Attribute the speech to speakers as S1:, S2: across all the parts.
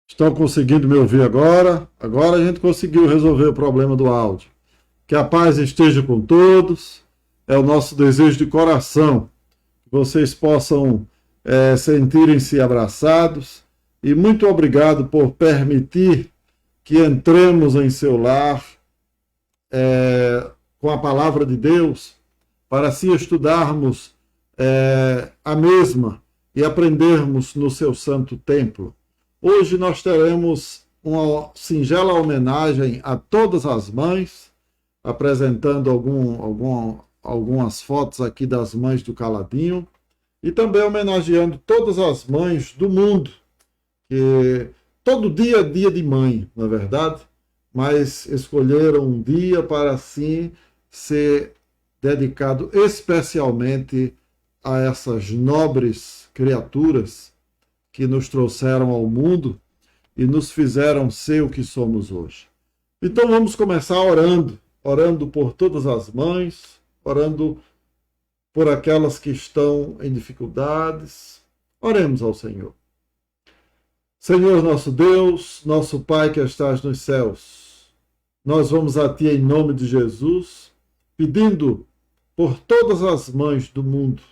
S1: Estão conseguindo me ouvir agora? Agora a gente conseguiu resolver o problema do áudio. Que a paz esteja com todos. É o nosso desejo de coração. Que vocês possam sentirem-se abraçados. E muito obrigado por permitir que entremos em seu lar com a palavra de Deus, para assim estudarmos a mesma e aprendermos no seu santo templo. Hoje nós teremos uma singela homenagem a todas as mães, apresentando algumas fotos aqui das mães do Caladinho, e também homenageando todas as mães do mundo, que todo dia é dia de mãe, não é verdade? Mas escolheram um dia para assim ser dedicado especialmente a essas nobres criaturas que nos trouxeram ao mundo e nos fizeram ser o que somos hoje. Então vamos começar orando por todas as mães, orando por aquelas que estão em dificuldades. Oremos ao Senhor. Senhor nosso Deus, nosso Pai que estás nos céus, nós vamos a Ti em nome de Jesus, pedindo por todas as mães do mundo.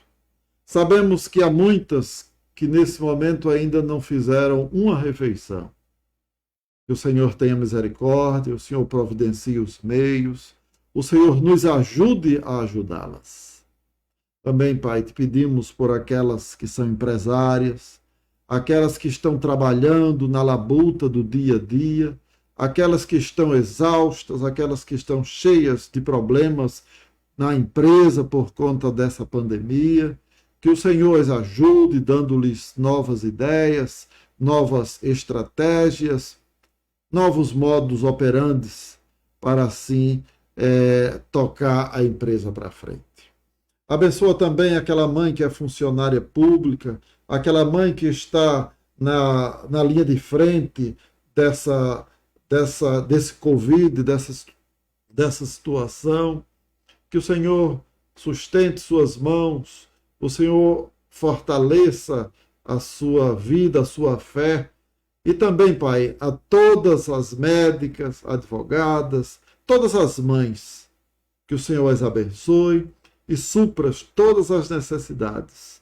S1: Sabemos que há muitas que nesse momento ainda não fizeram uma refeição. Que o Senhor tenha misericórdia, o Senhor providencie os meios, o Senhor nos ajude a ajudá-las. Também, Pai, te pedimos por aquelas que são empresárias, aquelas que estão trabalhando na labuta do dia a dia, aquelas que estão exaustas, aquelas que estão cheias de problemas na empresa por conta dessa pandemia, que o Senhor as ajude, dando-lhes novas ideias, novas estratégias, novos modos operantes, para assim tocar a empresa para frente. Abençoa também aquela mãe que é funcionária pública, aquela mãe que está na linha de frente desse Covid, dessa situação. Que o Senhor sustente suas mãos, o Senhor fortaleça a sua vida, a sua fé. E também, Pai, a todas as médicas, advogadas, todas as mães, que o Senhor as abençoe e supra todas as necessidades.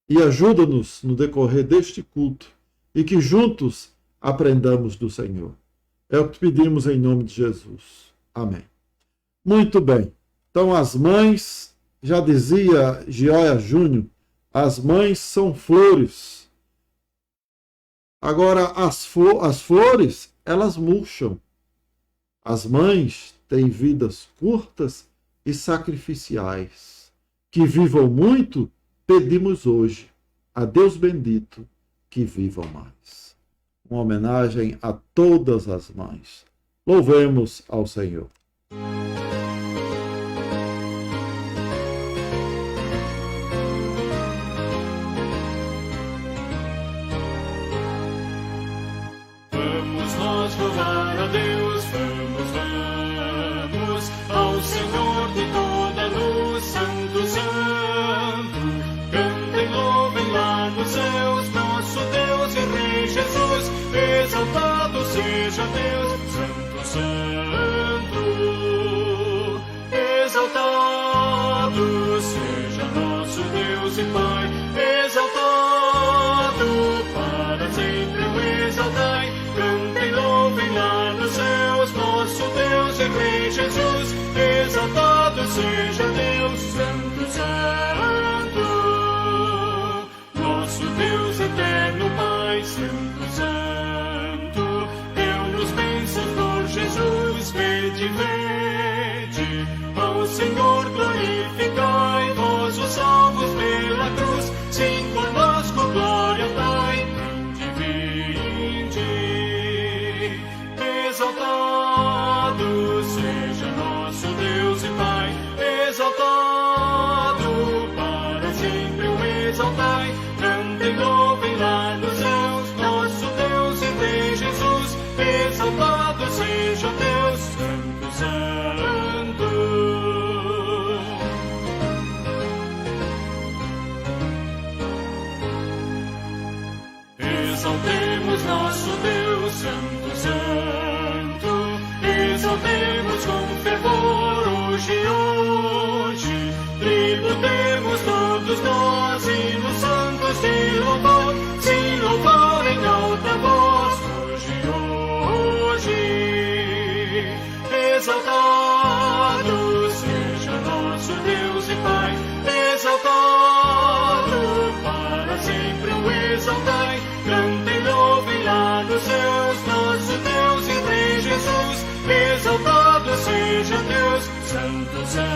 S1: E ajuda-nos no decorrer deste culto e que juntos aprendamos do Senhor. É o que pedimos em nome de Jesus. Amém. Muito bem. Então, as mães, já dizia Gioia Júnior, as mães são flores. Agora, as flores, elas murcham. As mães têm vidas curtas e sacrificiais. Que vivam muito, pedimos hoje. A Deus bendito, que vivam mais. Uma homenagem a todas as mães. Louvemos ao Senhor.
S2: Louvar a Deus, vamos ao Senhor de toda luz, Santo, Santo. Cantem, louvem lá nos céus, nosso Deus e Rei Jesus. Exaltado seja Deus, Santo, Santo. Exaltado seja nosso Deus e Pai. Exaltado para sempre o exaltai. Cantem, louvem lá nos céus, nosso Deus e Rei Jesus. Exaltado seja Deus, Santo, Santo. Nosso Deus eterno Pai, Santo, Santo. Deu-nos bênçãos por Jesus, vede, vede. Ao Senhor glorificai, vós os salvos pela cruz. Sim, conosco glória Pai. Exaltado seja nosso Deus e Pai, exaltado para sempre o exaltai. Cantem, louvem lá nos céus, nosso Deus e Rei Jesus. Exaltado seja Deus, Santo, Santo. Exaltemos nosso Deus, Santo, Santo. Exaltemos com fervor hoje. Tributemos todos nós hinos santos de louvor, sim, louvor em alta voz hoje. Exaltado seja nosso Deus e Pai, exaltado para sempre o exaltai. Cantem, louvem lá nos céus, nosso Deus e Rei Jesus. Exaltado seja Deus, Santo, Santo.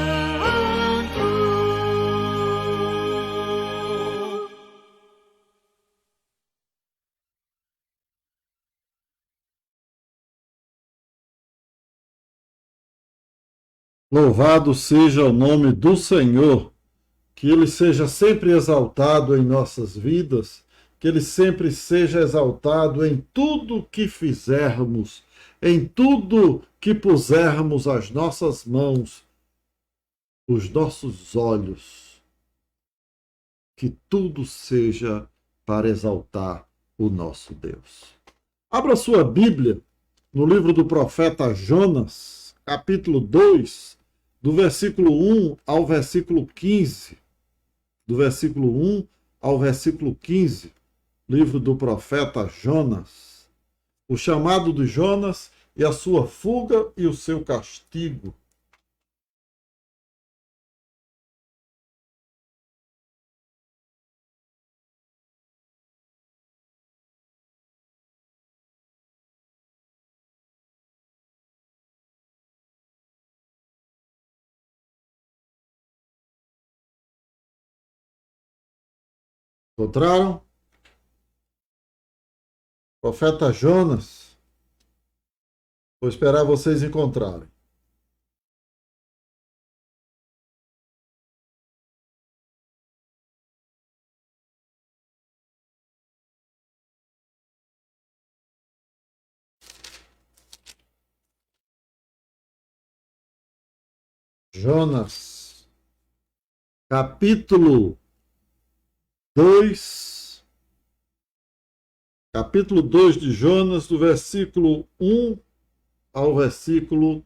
S1: Louvado seja o nome do Senhor, que Ele seja sempre exaltado em nossas vidas, que Ele sempre seja exaltado em tudo que fizermos, em tudo que pusermos as nossas mãos, os nossos olhos, que tudo seja para exaltar o nosso Deus. Abra sua Bíblia no livro do profeta Jonas, capítulo 2, do versículo 1 ao versículo 15. Do versículo 1 ao versículo 15, livro do profeta Jonas. O chamado de Jonas e a sua fuga e o seu castigo. Encontraram? Profeta Jonas. Vou esperar vocês encontrarem. Jonas, capítulo 2, capítulo 2 de Jonas, do versículo 1 ao versículo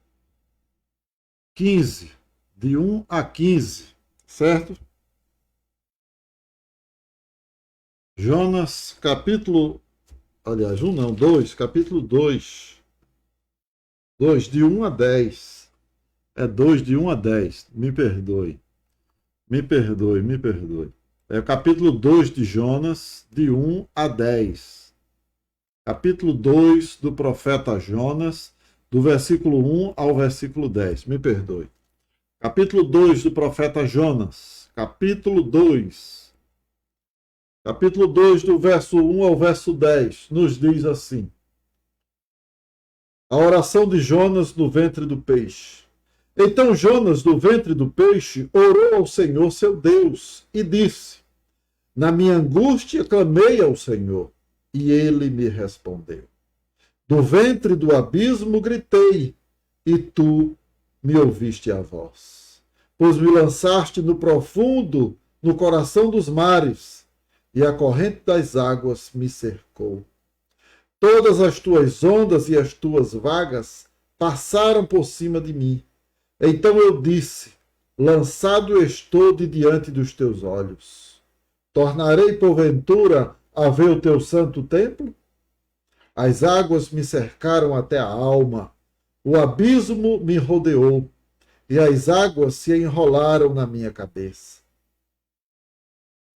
S1: 15, de 1 a 15, certo? Jonas, capítulo, aliás, 1 não, 2, capítulo 2, 2, de 1 a 10. É 2 de 1 a 10, me perdoe. Me perdoe, me perdoe. É o capítulo 2 de Jonas, de 1 a 10. Capítulo 2 do profeta Jonas, do versículo 1 ao versículo 10. Me perdoe. Capítulo 2 do profeta Jonas. Capítulo 2. Capítulo 2, do verso 1 ao verso 10, nos diz assim: a oração de Jonas no ventre do peixe. Então Jonas, do ventre do peixe, orou ao Senhor seu Deus e disse: na minha angústia clamei ao Senhor, e ele me respondeu. Do ventre do abismo gritei, e tu me ouviste a voz. Pois me lançaste no profundo, no coração dos mares, e a corrente das águas me cercou. Todas as tuas ondas e as tuas vagas passaram por cima de mim. Então eu disse: lançado estou de diante dos teus olhos. Tornarei porventura a ver o teu santo templo? As águas me cercaram até a alma, o abismo me rodeou, e as águas se enrolaram na minha cabeça.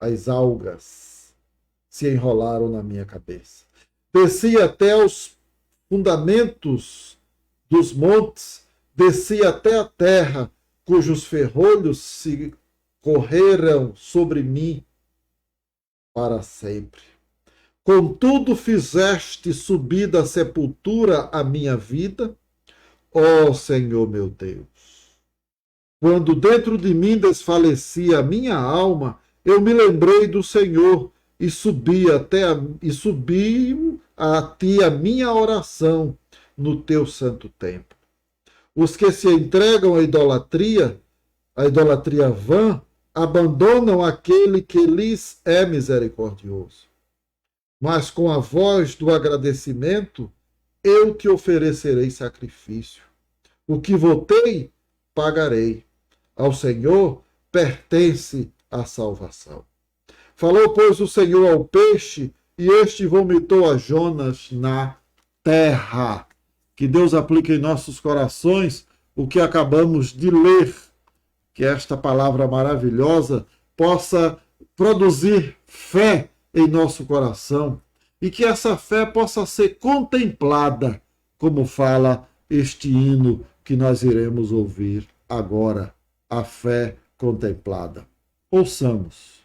S1: As algas se enrolaram na minha cabeça. Desci até os fundamentos dos montes, desci até a terra, cujos ferrolhos se correram sobre mim para sempre. Contudo, fizeste subir da sepultura a minha vida, ó Senhor meu Deus. Quando dentro de mim desfalecia a minha alma, eu me lembrei do Senhor e subi a ti a minha oração no teu santo templo. Os que se entregam à idolatria vã, abandonam aquele que lhes é misericordioso. Mas com a voz do agradecimento, eu te oferecerei sacrifício. O que votei, pagarei. Ao Senhor pertence a salvação. Falou, pois, o Senhor ao peixe, e este vomitou a Jonas na terra. Que Deus aplique em nossos corações o que acabamos de ler. Que esta palavra maravilhosa possa produzir fé em nosso coração e que essa fé possa ser contemplada, como fala este hino que nós iremos ouvir agora, a fé contemplada. Ouçamos.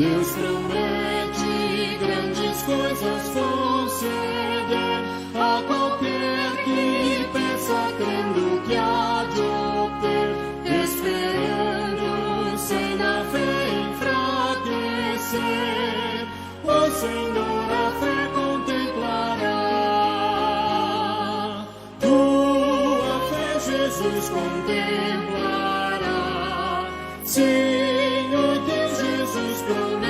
S2: Deus promete grandes coisas conceder a qualquer que peça, crendo que há de obter, esperando sem na fé enfraquecer. O Senhor a fé contemplará, tua fé Jesus contemplará. Senhor, que Jesus promete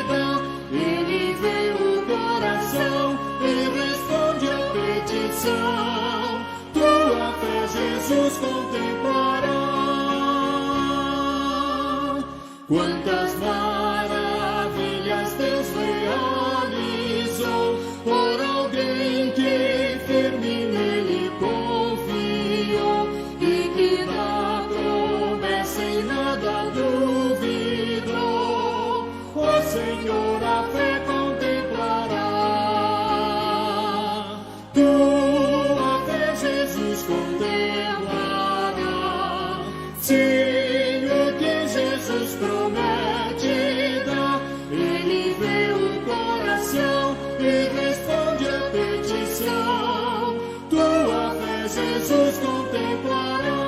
S2: dá, Ele vê o coração e responde a petição. Tua fé Jesus contemplará. Quantas maravilhas Deus realizou por alguém que firme nele confiou e que da promessa em nada duvidou. O Senhor a fé contemplará, tua fé Jesus contemplará. Senhor, que Jesus promete dá, Ele vê o coração e responde a petição. Tua fé Jesus contemplará.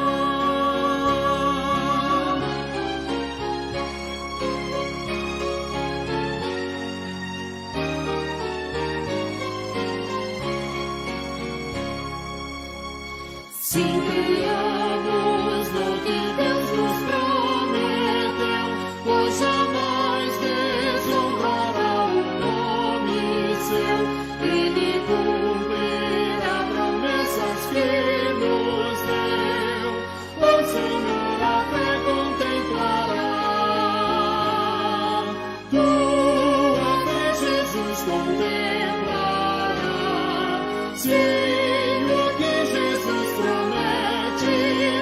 S2: Se criamos no que Deus nos prometeu, pois jamais desonrará o nome seu. Ele cumprirá promessas que nos deu. O Senhor a fé contemplará, tua fé Jesus contemplará. Senhor, que Jesus promete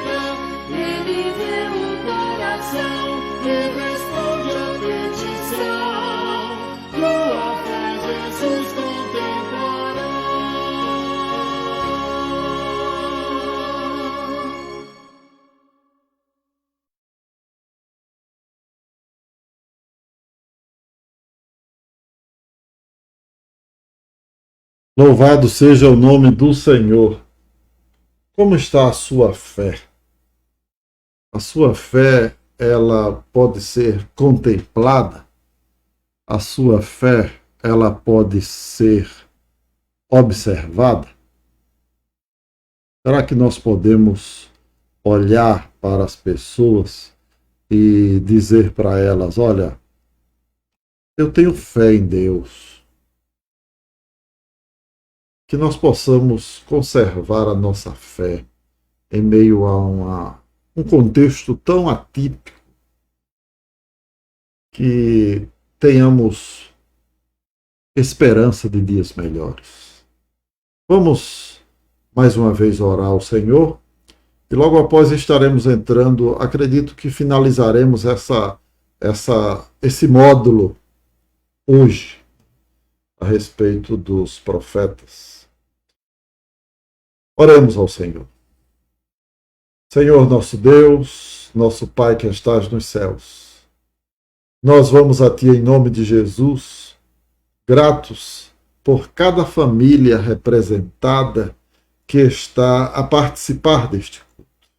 S2: dá, Ele vê o coração e responde a petição. Tua fé Jesus contemplará.
S1: Louvado seja o nome do Senhor. Como está a sua fé? A sua fé, ela pode ser contemplada? A sua fé, ela pode ser observada? Será que nós podemos olhar para as pessoas e dizer para elas, olha, eu tenho fé em Deus? Que nós possamos conservar a nossa fé em meio a um contexto tão atípico, que tenhamos esperança de dias melhores. Vamos mais uma vez orar ao Senhor e logo após estaremos entrando, acredito que finalizaremos esse módulo hoje a respeito dos profetas. Oremos ao Senhor. Senhor nosso Deus, nosso Pai que estás nos céus, nós vamos a Ti em nome de Jesus, gratos por cada família representada que está a participar deste culto.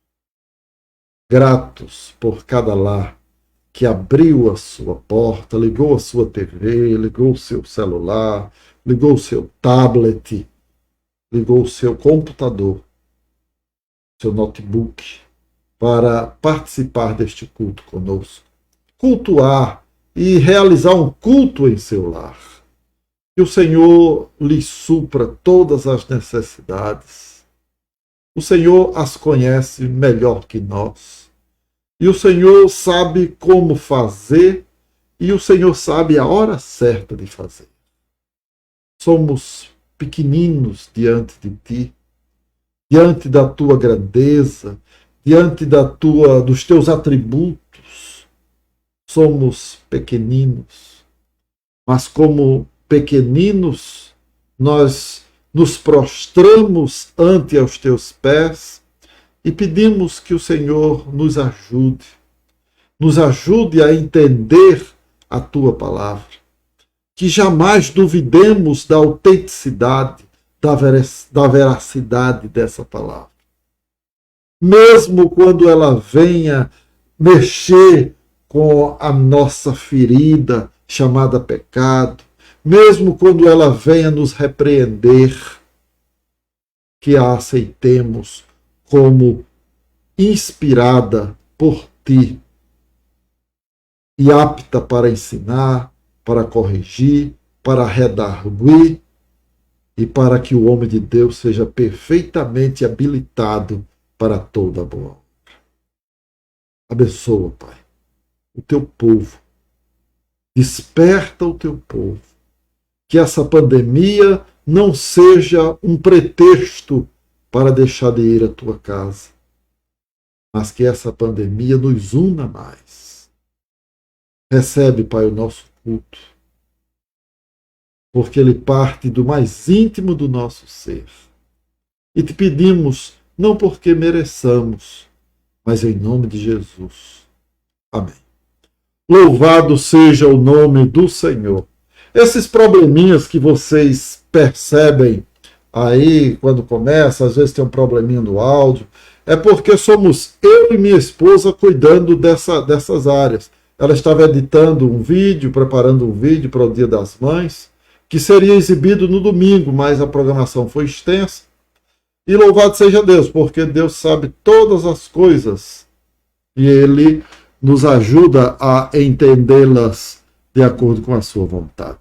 S1: Gratos por cada lar que abriu a sua porta, ligou a sua TV, ligou o seu celular, ligou o seu tablet, ligou o seu computador, seu notebook, para participar deste culto conosco. Cultuar e realizar um culto em seu lar. Que o Senhor lhe supra todas as necessidades. O Senhor as conhece melhor que nós. E o Senhor sabe como fazer, e o Senhor sabe a hora certa de fazer. Somos pequeninos diante de Ti, diante da Tua grandeza, diante dos Teus atributos. Somos pequeninos, mas como pequeninos, nós nos prostramos ante aos Teus pés e pedimos que o Senhor nos ajude a entender a tua palavra. Que jamais duvidemos da autenticidade, da veracidade dessa palavra. Mesmo quando ela venha mexer com a nossa ferida chamada pecado, mesmo quando ela venha nos repreender, que a aceitemos como inspirada por ti e apta para ensinar, para corrigir, para redarguir e para que o homem de Deus seja perfeitamente habilitado para toda boa obra. Abençoa, Pai, o teu povo. Desperta o teu povo. Que essa pandemia não seja um pretexto para deixar de ir à tua casa, mas que essa pandemia nos una mais. Recebe, Pai, o nosso culto, porque ele parte do mais íntimo do nosso ser. E te pedimos, não porque mereçamos, mas em nome de Jesus. Amém. Louvado seja o nome do Senhor. Esses probleminhas que vocês percebem aí quando começa, às vezes tem um probleminha no áudio, é porque somos eu e minha esposa cuidando dessas áreas. Ela estava editando um vídeo, preparando um vídeo para o Dia das Mães, que seria exibido no domingo, mas a programação foi extensa. E louvado seja Deus, porque Deus sabe todas as coisas e Ele nos ajuda a entendê-las de acordo com a sua vontade.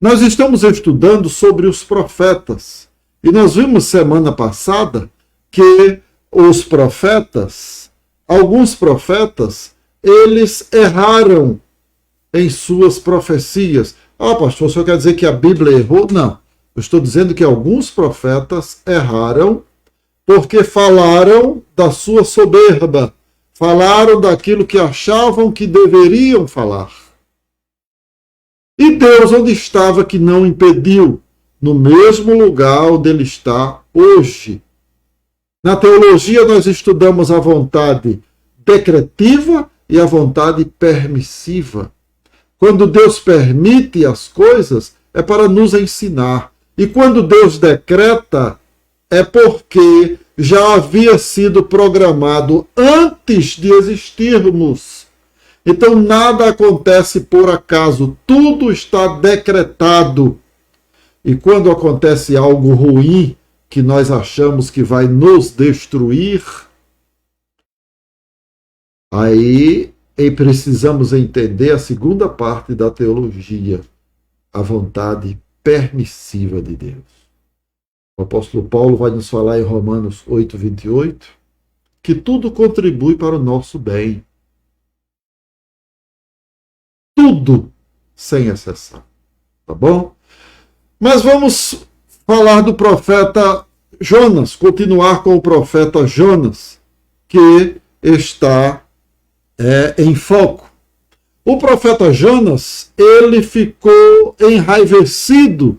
S1: Nós estamos estudando sobre os profetas e nós vimos semana passada que os profetas, alguns profetas, eles erraram em suas profecias. Ah, pastor, o senhor quer dizer que a Bíblia errou? Não. Eu estou dizendo que alguns profetas erraram porque falaram da sua soberba, falaram daquilo que achavam que deveriam falar. E Deus, onde estava, que não impediu, no mesmo lugar onde Ele está hoje. Na teologia, nós estudamos a vontade decretiva e a vontade permissiva. Quando Deus permite as coisas, é para nos ensinar. E quando Deus decreta, é porque já havia sido programado antes de existirmos. Então nada acontece por acaso, tudo está decretado. E quando acontece algo ruim, que nós achamos que vai nos destruir, aí precisamos entender a segunda parte da teologia, a vontade permissiva de Deus. O apóstolo Paulo vai nos falar em Romanos 8:28, que tudo contribui para o nosso bem. Tudo, sem exceção. Tá bom? Mas vamos falar do profeta Jonas, continuar com o profeta Jonas, que está em foco. O profeta Jonas, ele ficou enraivecido,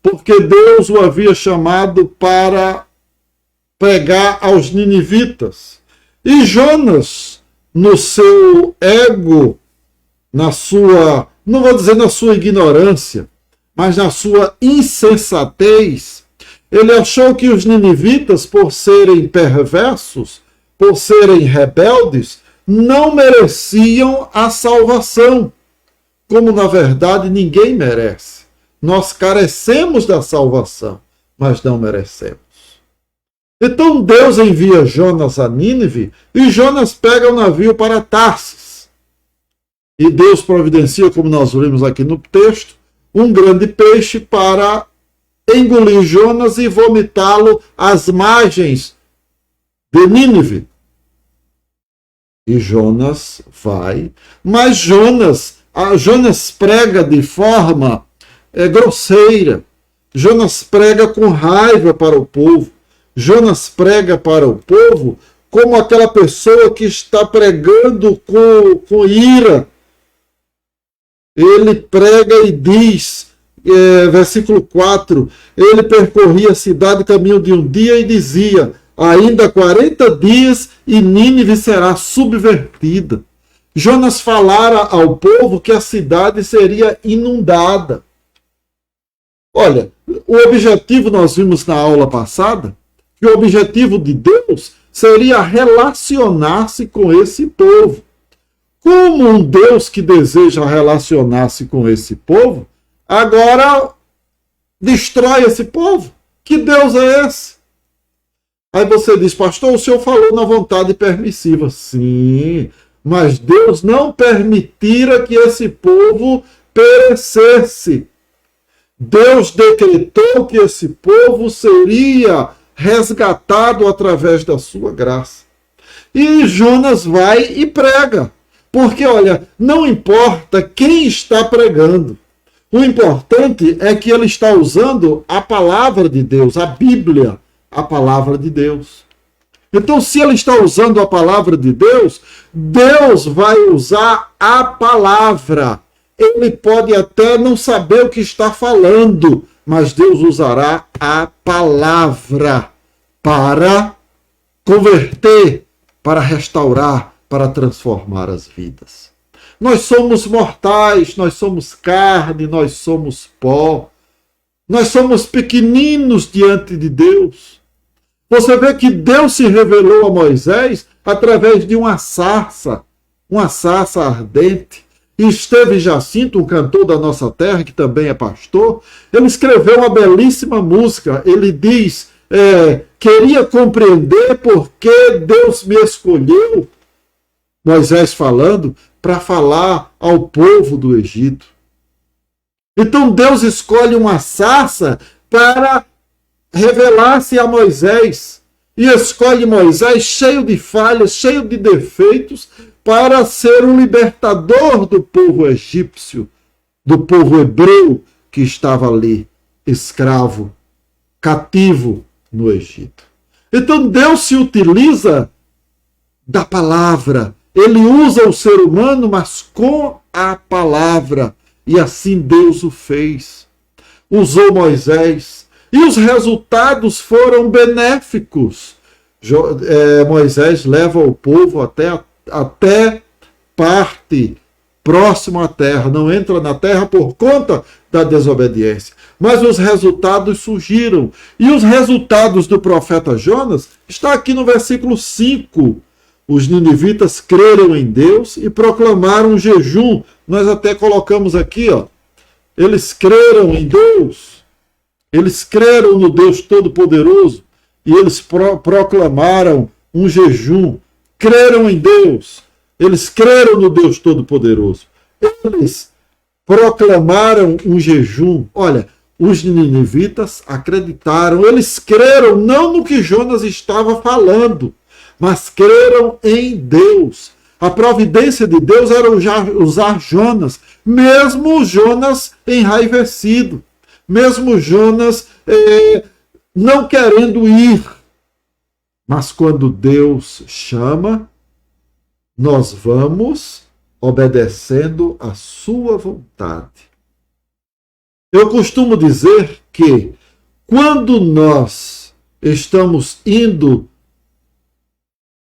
S1: porque Deus o havia chamado para pregar aos ninivitas. E Jonas, no seu ego, na sua, não vou dizer na sua ignorância, mas na sua insensatez, ele achou que os ninivitas, por serem perversos, por serem rebeldes, não mereciam a salvação, como na verdade ninguém merece. Nós carecemos da salvação, mas não merecemos. Então Deus envia Jonas a Nínive e Jonas pega o navio para Tarsis. E Deus providencia, como nós vimos aqui no texto, um grande peixe para engolir Jonas e vomitá-lo às margens de Nínive. E Jonas vai, mas Jonas prega de forma grosseira. Jonas prega com raiva para o povo. Jonas prega para o povo como aquela pessoa que está pregando com ira. Ele prega e diz, versículo 4, ele percorria a cidade caminho de um dia e dizia: ainda 40 dias e Nínive será subvertida. Jonas falara ao povo que a cidade seria inundada. Olha, o objetivo, nós vimos na aula passada, que o objetivo de Deus seria relacionar-se com esse povo. Como um Deus que deseja relacionar-se com esse povo, agora destrói esse povo. Que Deus é esse? Aí você diz, pastor, o senhor falou na vontade permissiva. Sim, mas Deus não permitira que esse povo perecesse. Deus decretou que esse povo seria resgatado através da sua graça. E Jonas vai e prega. Porque, olha, não importa quem está pregando. O importante é que ele está usando a palavra de Deus, a Bíblia, a palavra de Deus. Então, se ele está usando a palavra de Deus, Deus vai usar a palavra. Ele pode até não saber o que está falando, mas Deus usará a palavra para converter, para restaurar, para transformar as vidas. Nós somos mortais, nós somos carne, nós somos pó. Nós somos pequeninos diante de Deus. Você vê que Deus se revelou a Moisés através de uma sarça ardente. E Esteve Jacinto, um cantor da nossa terra, que também é pastor, ele escreveu uma belíssima música. Ele diz, queria compreender por que Deus me escolheu, Moisés falando, para falar ao povo do Egito. Então Deus escolhe uma sarça para revelar-se a Moisés. E escolhe Moisés cheio de falhas, cheio de defeitos, para ser o libertador do povo egípcio, do povo hebreu que estava ali, escravo, cativo no Egito. Então Deus se utiliza da palavra. Ele usa o ser humano, mas com a palavra. E assim Deus o fez. Usou Moisés. E os resultados foram benéficos. Moisés leva o povo até parte próximo à terra. Não entra na terra por conta da desobediência. Mas os resultados surgiram. E os resultados do profeta Jonas está aqui no versículo 5. Os ninivitas creram em Deus e proclamaram um jejum. Nós até colocamos aqui, ó. Eles creram em Deus. Eles creram no Deus Todo-Poderoso. E eles proclamaram um jejum. Creram em Deus. Eles creram no Deus Todo-Poderoso. Eles proclamaram um jejum. Olha, os ninivitas acreditaram. Eles creram não no que Jonas estava falando, mas creram em Deus. A providência de Deus era usar Jonas, mesmo Jonas enraivecido, mesmo Jonas não querendo ir. Mas quando Deus chama, nós vamos obedecendo a sua vontade. Eu costumo dizer que quando nós estamos indo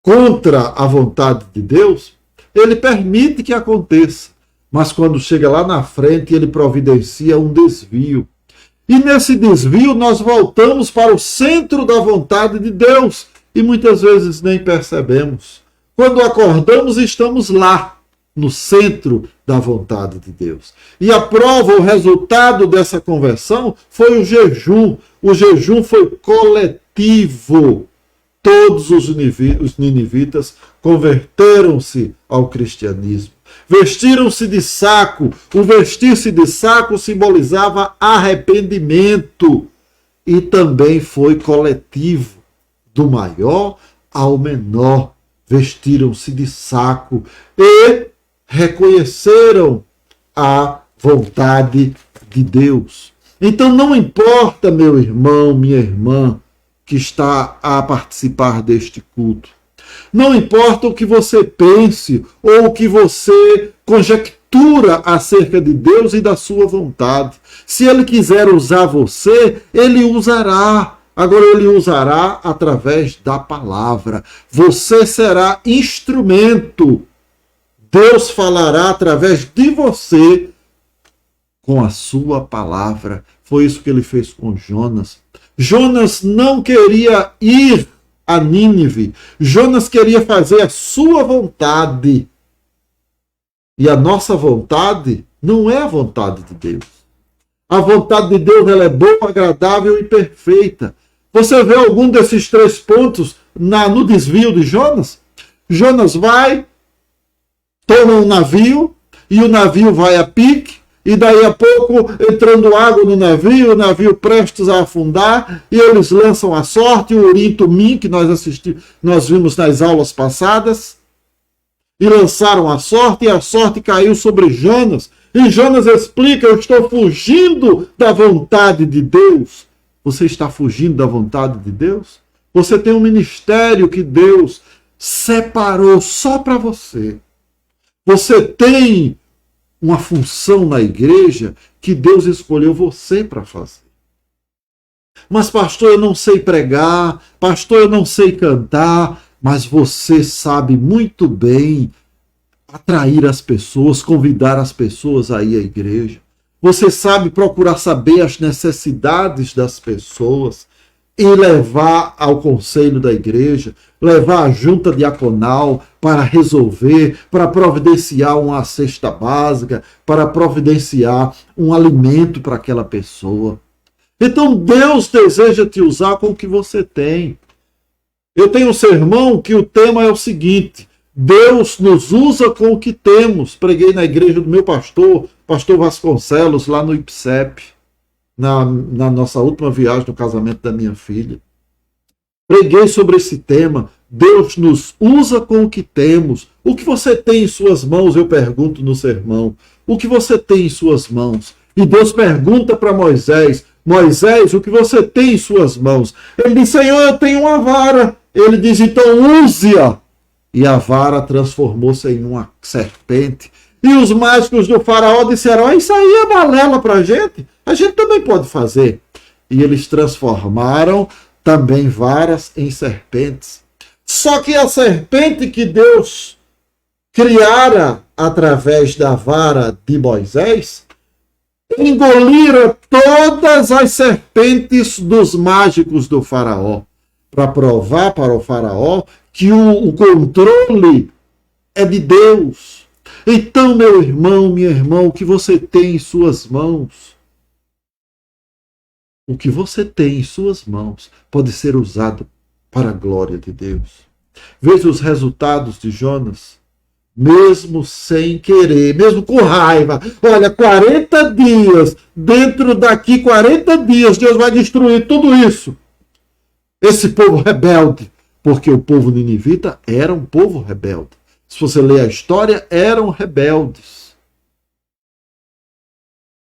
S1: contra a vontade de Deus, ele permite que aconteça. Mas quando chega lá na frente, ele providencia um desvio. E nesse desvio nós voltamos para o centro da vontade de Deus. E muitas vezes nem percebemos. Quando acordamos, estamos lá, no centro da vontade de Deus. E a prova, o resultado dessa conversão foi o jejum. O jejum foi coletivo. Todos os ninivitas converteram-se ao cristianismo. Vestiram-se de saco. O vestir-se de saco simbolizava arrependimento. E também foi coletivo, do maior ao menor. Vestiram-se de saco e reconheceram a vontade de Deus. Então não importa, meu irmão, minha irmã, que está a participar deste culto. Não importa o que você pense ou o que você conjectura acerca de Deus e da sua vontade. Se Ele quiser usar você, Ele usará. Agora Ele usará através da palavra. Você será instrumento Deus falará através de você com a sua palavra. Foi isso que ele fez com Jonas. Jonas não queria ir a Nínive. Jonas queria fazer a sua vontade. E a nossa vontade não é a vontade de Deus. A vontade de Deus, ela é boa, agradável e perfeita. Você vê algum desses 3 pontos no desvio de Jonas? Jonas vai, toma um navio, e o navio vai a pique, e daí a pouco, entrando água no navio, o navio prestes a afundar, e eles lançam a sorte, o Urim Tumim, que nós vimos nas aulas passadas, e lançaram a sorte, e a sorte caiu sobre Jonas. E Jonas explica: eu estou fugindo da vontade de Deus. Você está fugindo da vontade de Deus? Você tem um ministério que Deus separou só para você. Você tem uma função na igreja que Deus escolheu você para fazer. Mas pastor, eu não sei pregar, pastor, eu não sei cantar, mas você sabe muito bem atrair as pessoas, convidar as pessoas a ir à igreja. Você sabe procurar saber as necessidades das pessoas e levar ao conselho da igreja, levar a junta diaconal para resolver, para providenciar uma cesta básica, para providenciar um alimento para aquela pessoa. Então Deus deseja te usar com o que você tem. Eu tenho um sermão que o tema é o seguinte: Deus nos usa com o que temos. Preguei na igreja do meu pastor Vasconcelos, lá no IPSEP, na nossa última viagem no casamento da minha filha. Preguei sobre esse tema. Deus nos usa com o que temos. O que você tem em suas mãos? Eu pergunto no sermão. O que você tem em suas mãos? E Deus pergunta para Moisés: Moisés, o que você tem em suas mãos? Ele diz: Senhor, eu tenho uma vara. Ele diz: então use-a. E a vara transformou-se em uma serpente. E os mágicos do faraó disseram: isso aí é balela para a gente também pode fazer. E eles transformaram também varas em serpentes. Só que a serpente que Deus criara através da vara de Moisés engolira todas as serpentes dos mágicos do faraó, para provar para o faraó que o controle é de Deus. Então, meu irmão, minha irmã, o que você tem em suas mãos, o que você tem em suas mãos pode ser usado para a glória de Deus. Veja os resultados de Jonas. Mesmo sem querer, mesmo com raiva. Olha, 40 dias, dentro daqui 40 dias, Deus vai destruir tudo isso. Esse povo rebelde, porque o povo ninivita era um povo rebelde. Se você ler a história, eram rebeldes.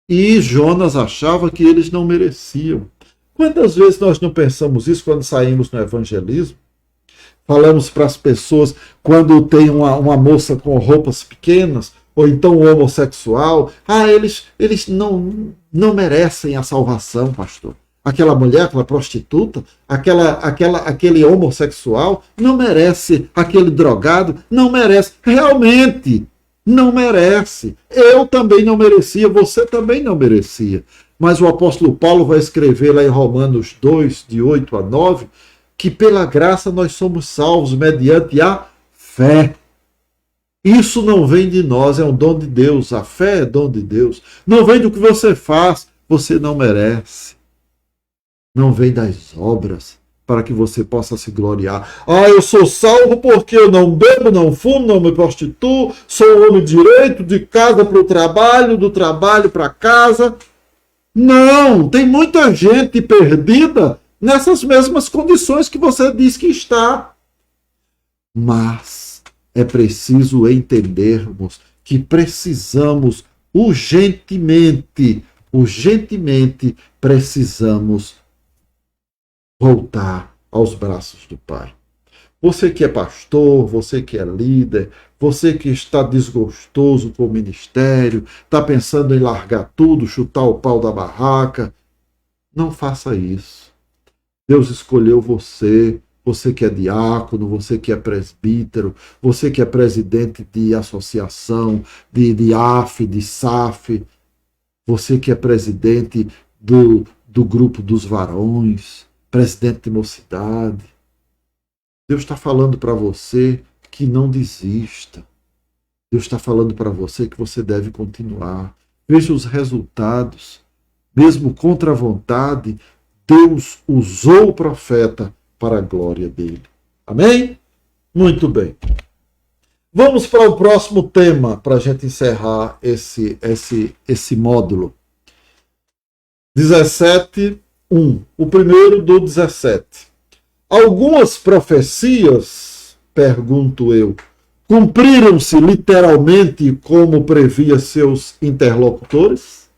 S1: E Jonas achava que eles não mereciam. Quantas vezes nós não pensamos isso quando saímos no evangelismo? Falamos para as pessoas quando tem uma moça com roupas pequenas, ou então um homossexual: eles não merecem a salvação, pastor. Aquela mulher, aquela prostituta, aquele homossexual não merece, aquele drogado não merece. Realmente, não merece. Eu também não merecia, você também não merecia. Mas o apóstolo Paulo vai escrever lá em Romanos 2, de 8 a 9, que pela graça nós somos salvos mediante a fé. Isso não vem de nós, é um dom de Deus. A fé é dom de Deus. Não vem do que você faz, você não merece. Não vem das obras, para que você possa se gloriar. Eu sou salvo porque eu não bebo, não fumo, não me prostituo, sou um homem direito, de casa para o trabalho, do trabalho para casa. Não, tem muita gente perdida nessas mesmas condições que você diz que está. Mas é preciso entendermos que precisamos urgentemente precisamos voltar aos braços do Pai. Você que é pastor, você que é líder, você que está desgostoso com o ministério, está pensando em largar tudo, chutar o pau da barraca, não faça isso. Deus escolheu você você que é diácono, você que é presbítero, você que é presidente de associação, de AF, de SAF, você que é presidente do grupo dos varões, presidente de mocidade. Deus está falando para você que não desista. Deus está falando para você que você deve continuar. Veja os resultados. Mesmo contra a vontade, Deus usou o profeta para a glória dele. Amém? Muito bem. Vamos para o próximo tema, para a gente encerrar esse módulo. 17:1. O primeiro do 17. Algumas profecias, pergunto eu, cumpriram-se literalmente como previa seus interlocutores?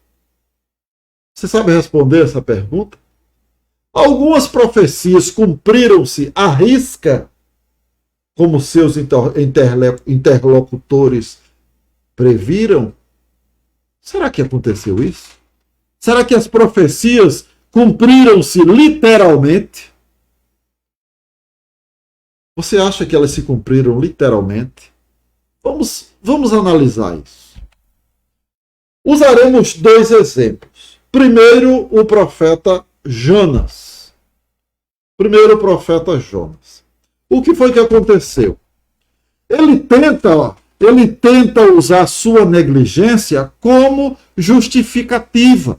S1: Você sabe responder essa pergunta? Algumas profecias cumpriram-se à risca como seus interlocutores previram? Será que aconteceu isso? Será que as profecias cumpriram-se literalmente? Você acha que elas se cumpriram literalmente? Vamos analisar isso. Usaremos 2 exemplos. Primeiro, o profeta Jonas. Primeiro, o profeta Jonas. O que foi que aconteceu? Ele tenta usar sua negligência como justificativa.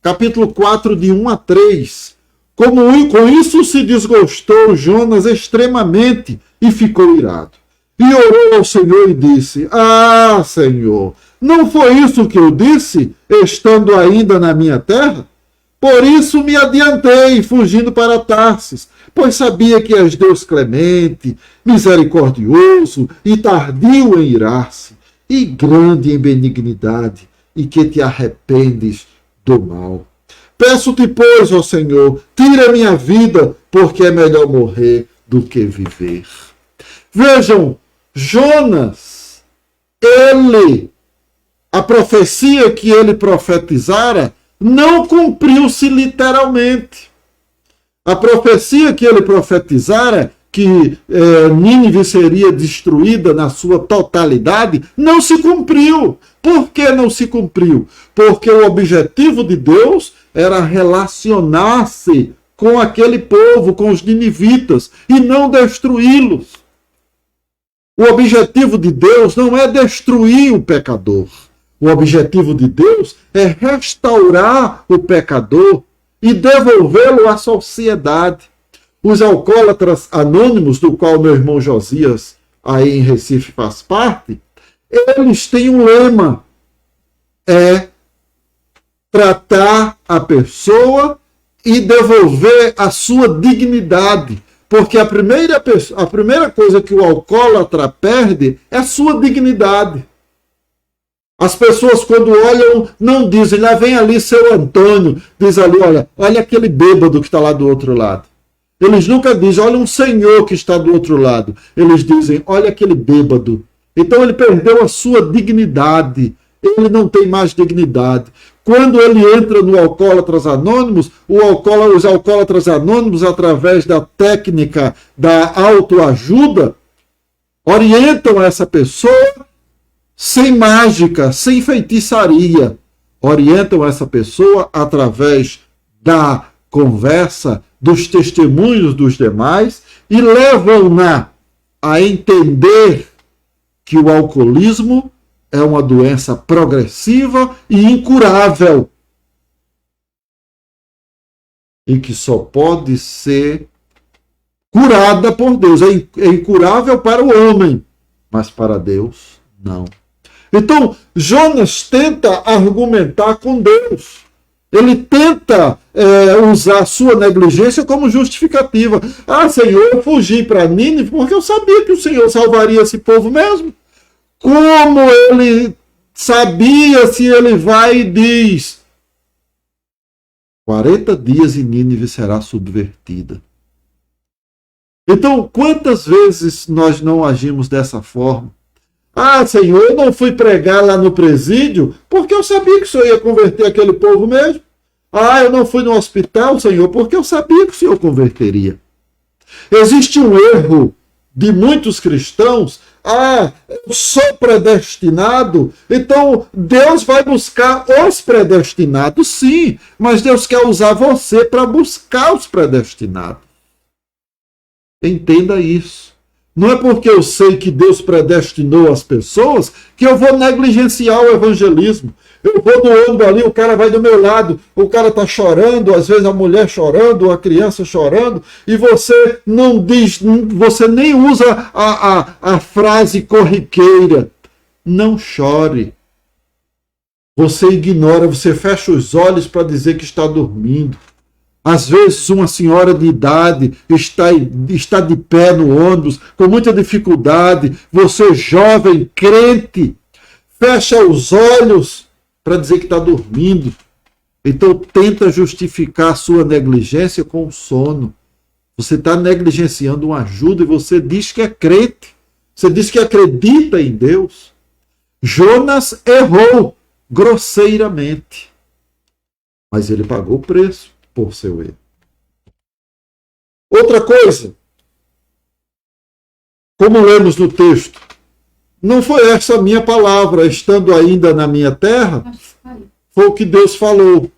S1: Capítulo 4, de 1 a 3. Com isso se desgostou Jonas extremamente e ficou irado. E orou ao Senhor e disse: Ah, Senhor, não foi isso que eu disse, estando ainda na minha terra? Por isso me adiantei, fugindo para Tarsis, pois sabia que és Deus clemente, misericordioso e tardio em irar-se, e grande em benignidade, e que te arrependes do mal. Peço-te, pois, ó Senhor, tira a minha vida, porque é melhor morrer do que viver. Vejam, Jonas, a profecia que ele profetizara, não cumpriu-se literalmente. A profecia que ele profetizara, que Nínive seria destruída na sua totalidade, não se cumpriu. Por que não se cumpriu? Porque o objetivo de Deus era relacionar-se com aquele povo, com os ninivitas, e não destruí-los. O objetivo de Deus não é destruir o pecador. O objetivo de Deus é restaurar o pecador e devolvê-lo à sociedade. Os alcoólatras anônimos, do qual meu irmão Josias, aí em Recife, faz parte, eles têm um lema: é tratar a pessoa e devolver a sua dignidade. Porque a primeira coisa que o alcoólatra perde é sua dignidade. As pessoas, quando olham, não dizem: lá vem ali seu Antônio. Diz ali: olha aquele bêbado que está lá do outro lado. Eles nunca dizem: olha um senhor que está do outro lado. Eles dizem: olha aquele bêbado. Então ele perdeu a sua dignidade. Ele não tem mais dignidade. Quando ele entra no Alcoólatras Anônimos, os Alcoólatras Anônimos, através da técnica da autoajuda, orientam essa pessoa sem mágica, sem feitiçaria. Orientam essa pessoa através da conversa, dos testemunhos dos demais, e levam-na a entender que o alcoolismo é uma doença progressiva e incurável, e que só pode ser curada por Deus. É incurável para o homem, mas para Deus não. Então, Jonas tenta argumentar com Deus. Ele tenta usar sua negligência como justificativa. Ah, Senhor, eu fugi para Nínive porque eu sabia que o Senhor salvaria esse povo mesmo. Como ele sabia, se ele vai e diz: 40 dias e Nínive será subvertida. Então, quantas vezes nós não agimos dessa forma? Ah, Senhor, eu não fui pregar lá no presídio porque eu sabia que o Senhor ia converter aquele povo mesmo. Ah, eu não fui no hospital, Senhor, porque eu sabia que o Senhor converteria. Existe um erro de muitos cristãos. Eu sou predestinado, então Deus vai buscar os predestinados, sim, mas Deus quer usar você para buscar os predestinados. Entenda isso. Não é porque eu sei que Deus predestinou as pessoas que eu vou negligenciar o evangelismo. Eu vou no ônibus ali, o cara vai do meu lado, o cara está chorando, às vezes a mulher chorando, a criança chorando, e você não diz, você nem usa a frase corriqueira. Não chore. Você ignora, você fecha os olhos para dizer que está dormindo. Às vezes uma senhora de idade está de pé no ônibus, com muita dificuldade, você jovem, crente, fecha os olhos para dizer que está dormindo. Então tenta justificar a sua negligência com o sono. Você está negligenciando uma ajuda e você diz que é crente. Você diz que acredita em Deus. Jonas errou grosseiramente, mas ele pagou o preço por seu erro. Outra coisa, como lemos no texto, não foi essa a minha palavra, estando ainda na minha terra, foi o que Deus falou.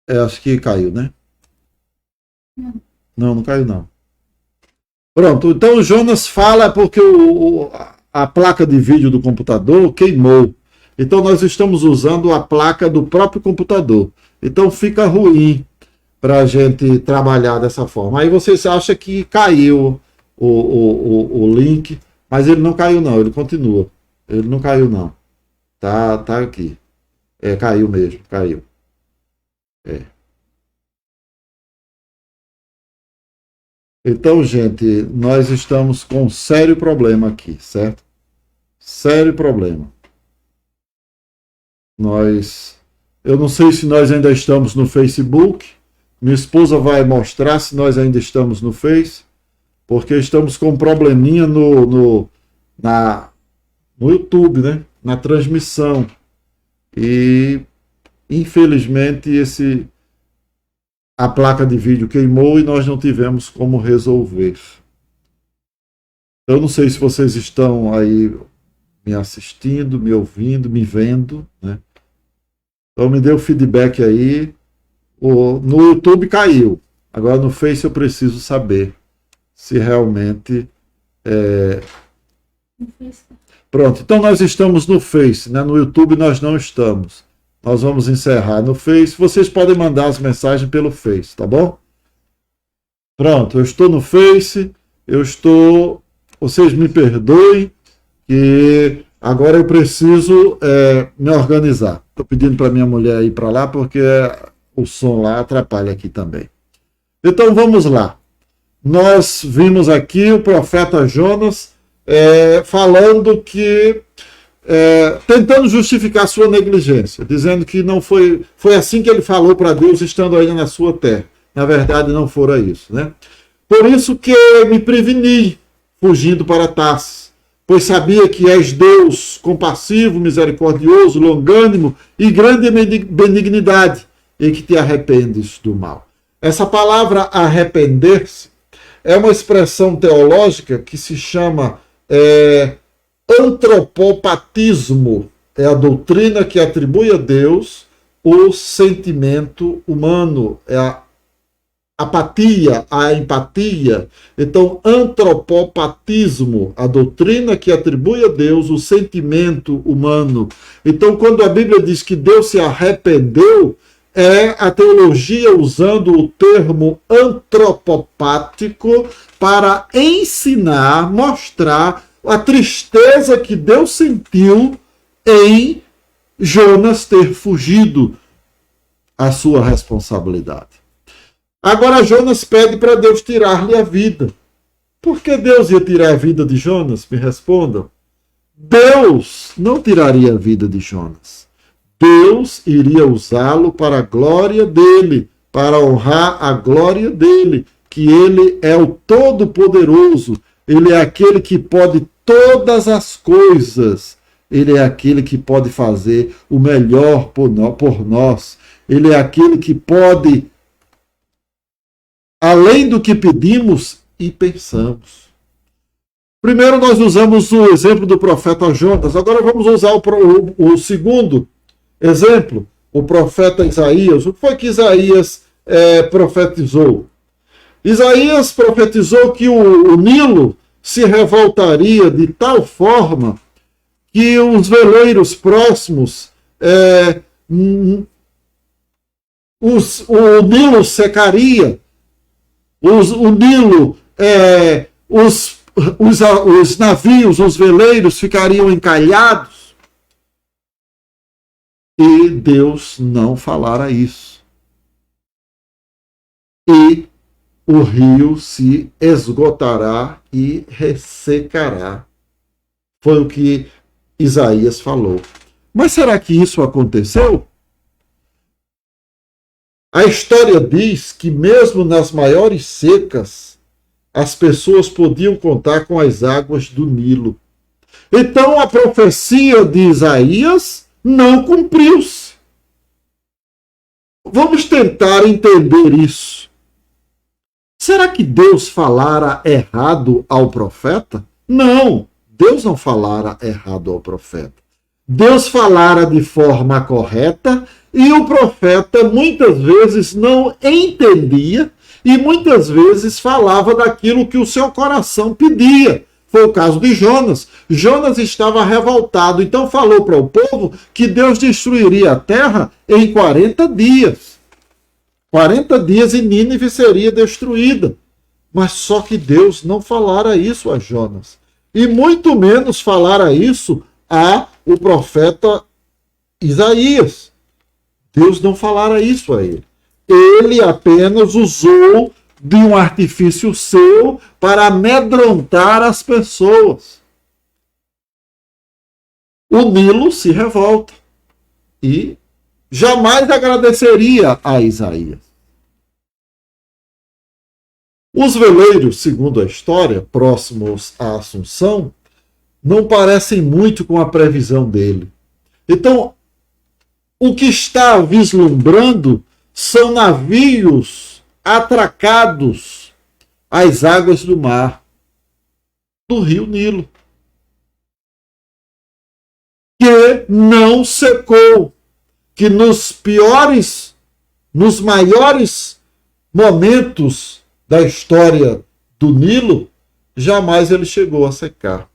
S1: Acho que caiu, né? Não caiu não. Pronto, então o Jonas fala porque a placa de vídeo do computador queimou. Então nós estamos usando a placa do próprio computador. Então fica ruim para a gente trabalhar dessa forma. Aí vocês acham que caiu o link, mas ele não caiu não, ele continua. Ele não caiu não. Tá aqui. Caiu mesmo, caiu. Então, gente, nós estamos com um sério problema aqui, certo? Sério problema. Eu não sei se nós ainda estamos no Facebook. Minha esposa vai mostrar se nós ainda estamos no Face, porque estamos com um probleminha no YouTube, né? Na transmissão. E, infelizmente, a placa de vídeo queimou e nós não tivemos como resolver. Eu não sei se vocês estão aí me assistindo, me ouvindo, me vendo, né? Então me dê o feedback aí. No YouTube caiu. Agora no Face eu preciso saber se realmente Pronto, então nós estamos no Face, né? No YouTube nós não estamos. Nós vamos encerrar no Face. Vocês podem mandar as mensagens pelo Face, tá bom? Pronto, eu estou no Face. Vocês me perdoem, que agora eu preciso me organizar. Estou pedindo para minha mulher ir para lá, porque o som lá atrapalha aqui também. Então vamos lá. Nós vimos aqui o profeta Jonas falando que tentando justificar sua negligência, dizendo que não foi assim que ele falou para Deus estando ainda na sua terra. Na verdade não fora isso, né? Por isso que me preveni fugindo para Tarsis, pois sabia que és Deus compassivo, misericordioso, longânimo e grande benignidade, e que te arrependes do mal. Essa palavra arrepender-se é uma expressão teológica que se chama antropopatismo. É a doutrina que atribui a Deus o sentimento humano, a apatia, a empatia. Então, antropopatismo, a doutrina que atribui a Deus o sentimento humano. Então, quando a Bíblia diz que Deus se arrependeu, é a teologia usando o termo antropopático para ensinar, mostrar a tristeza que Deus sentiu em Jonas ter fugido à sua responsabilidade. Agora Jonas pede para Deus tirar-lhe a vida. Por que Deus ia tirar a vida de Jonas? Me respondam. Deus não tiraria a vida de Jonas. Deus iria usá-lo para a glória dele, para honrar a glória dele, que ele é o Todo-Poderoso, ele é aquele que pode todas as coisas, ele é aquele que pode fazer o melhor por nós, ele é aquele que pode além do que pedimos e pensamos. Primeiro nós usamos o exemplo do profeta Jonas, agora vamos usar o segundo exemplo, o profeta Isaías. O que foi que Isaías profetizou? Isaías profetizou que o Nilo se revoltaria de tal forma que os veleiros próximos, o Nilo secaria, o Nilo, os navios, os veleiros ficariam encalhados. E Deus não falara isso. E o rio se esgotará e ressecará. Foi o que Isaías falou. Mas será que isso aconteceu? A história diz que mesmo nas maiores secas, as pessoas podiam contar com as águas do Nilo. Então a profecia de Isaías não cumpriu-se. Vamos tentar entender isso. Será que Deus falara errado ao profeta? Não, Deus não falara errado ao profeta. Deus falara de forma correta e o profeta muitas vezes não entendia e muitas vezes falava daquilo que o seu coração pedia. Foi o caso de Jonas. Jonas estava revoltado, então falou para o povo que Deus destruiria a terra em 40 dias. 40 dias e Nínive seria destruída. Mas só que Deus não falara isso a Jonas. E muito menos falara isso a o profeta Isaías. Deus não falara isso a ele. Ele apenas usou de um artifício seu para amedrontar as pessoas. O Nilo se revolta e jamais agradeceria a Isaías. Os veleiros, segundo a história, próximos à Assunção, não parecem muito com a previsão dele. Então, o que está vislumbrando são navios atracados às águas do mar, do rio Nilo, que não secou, que nos maiores momentos da história do Nilo, jamais ele chegou a secar.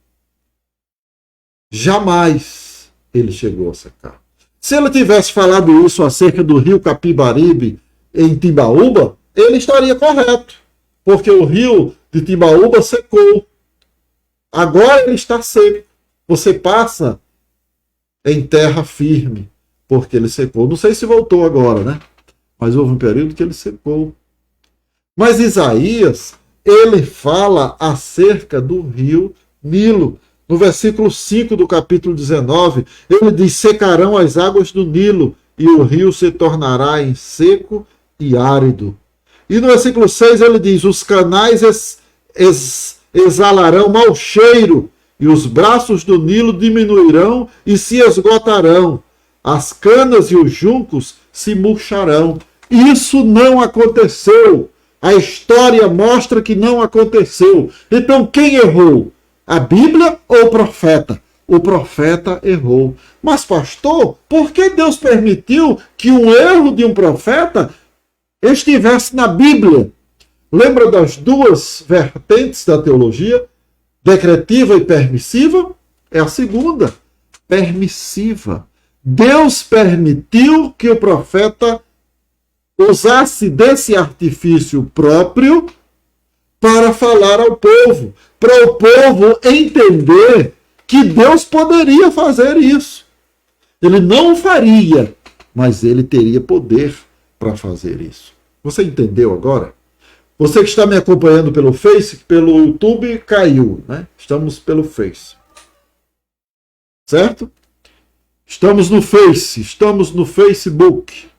S1: Jamais ele chegou a secar. Se ele tivesse falado isso acerca do rio Capibaribe em Timbaúba, ele estaria correto, porque o rio de Timbaúba secou. Agora ele está seco. Você passa em terra firme, porque ele secou. Não sei se voltou agora, né? Mas houve um período que ele secou. Mas Isaías, ele fala acerca do rio Nilo. No versículo 5 do capítulo 19, ele diz: secarão as águas do Nilo e o rio se tornará em seco e árido. E no versículo 6 ele diz: os canais exalarão mau cheiro e os braços do Nilo diminuirão e se esgotarão. As canas e os juncos se murcharão. Isso não aconteceu. A história mostra que não aconteceu. Então quem errou? A Bíblia ou o profeta? O profeta errou. Mas, pastor, por que Deus permitiu que um erro de um profeta estivesse na Bíblia? Lembra das duas vertentes da teologia? Decretiva e permissiva? É a segunda, permissiva. Deus permitiu que o profeta usasse desse artifício próprio para falar ao povo, para o povo entender que Deus poderia fazer isso. Ele não faria, mas ele teria poder para fazer isso. Você entendeu agora? Você que está me acompanhando pelo Face, pelo YouTube, caiu, né? Estamos pelo Face. Certo? Estamos no Face, estamos no Facebook.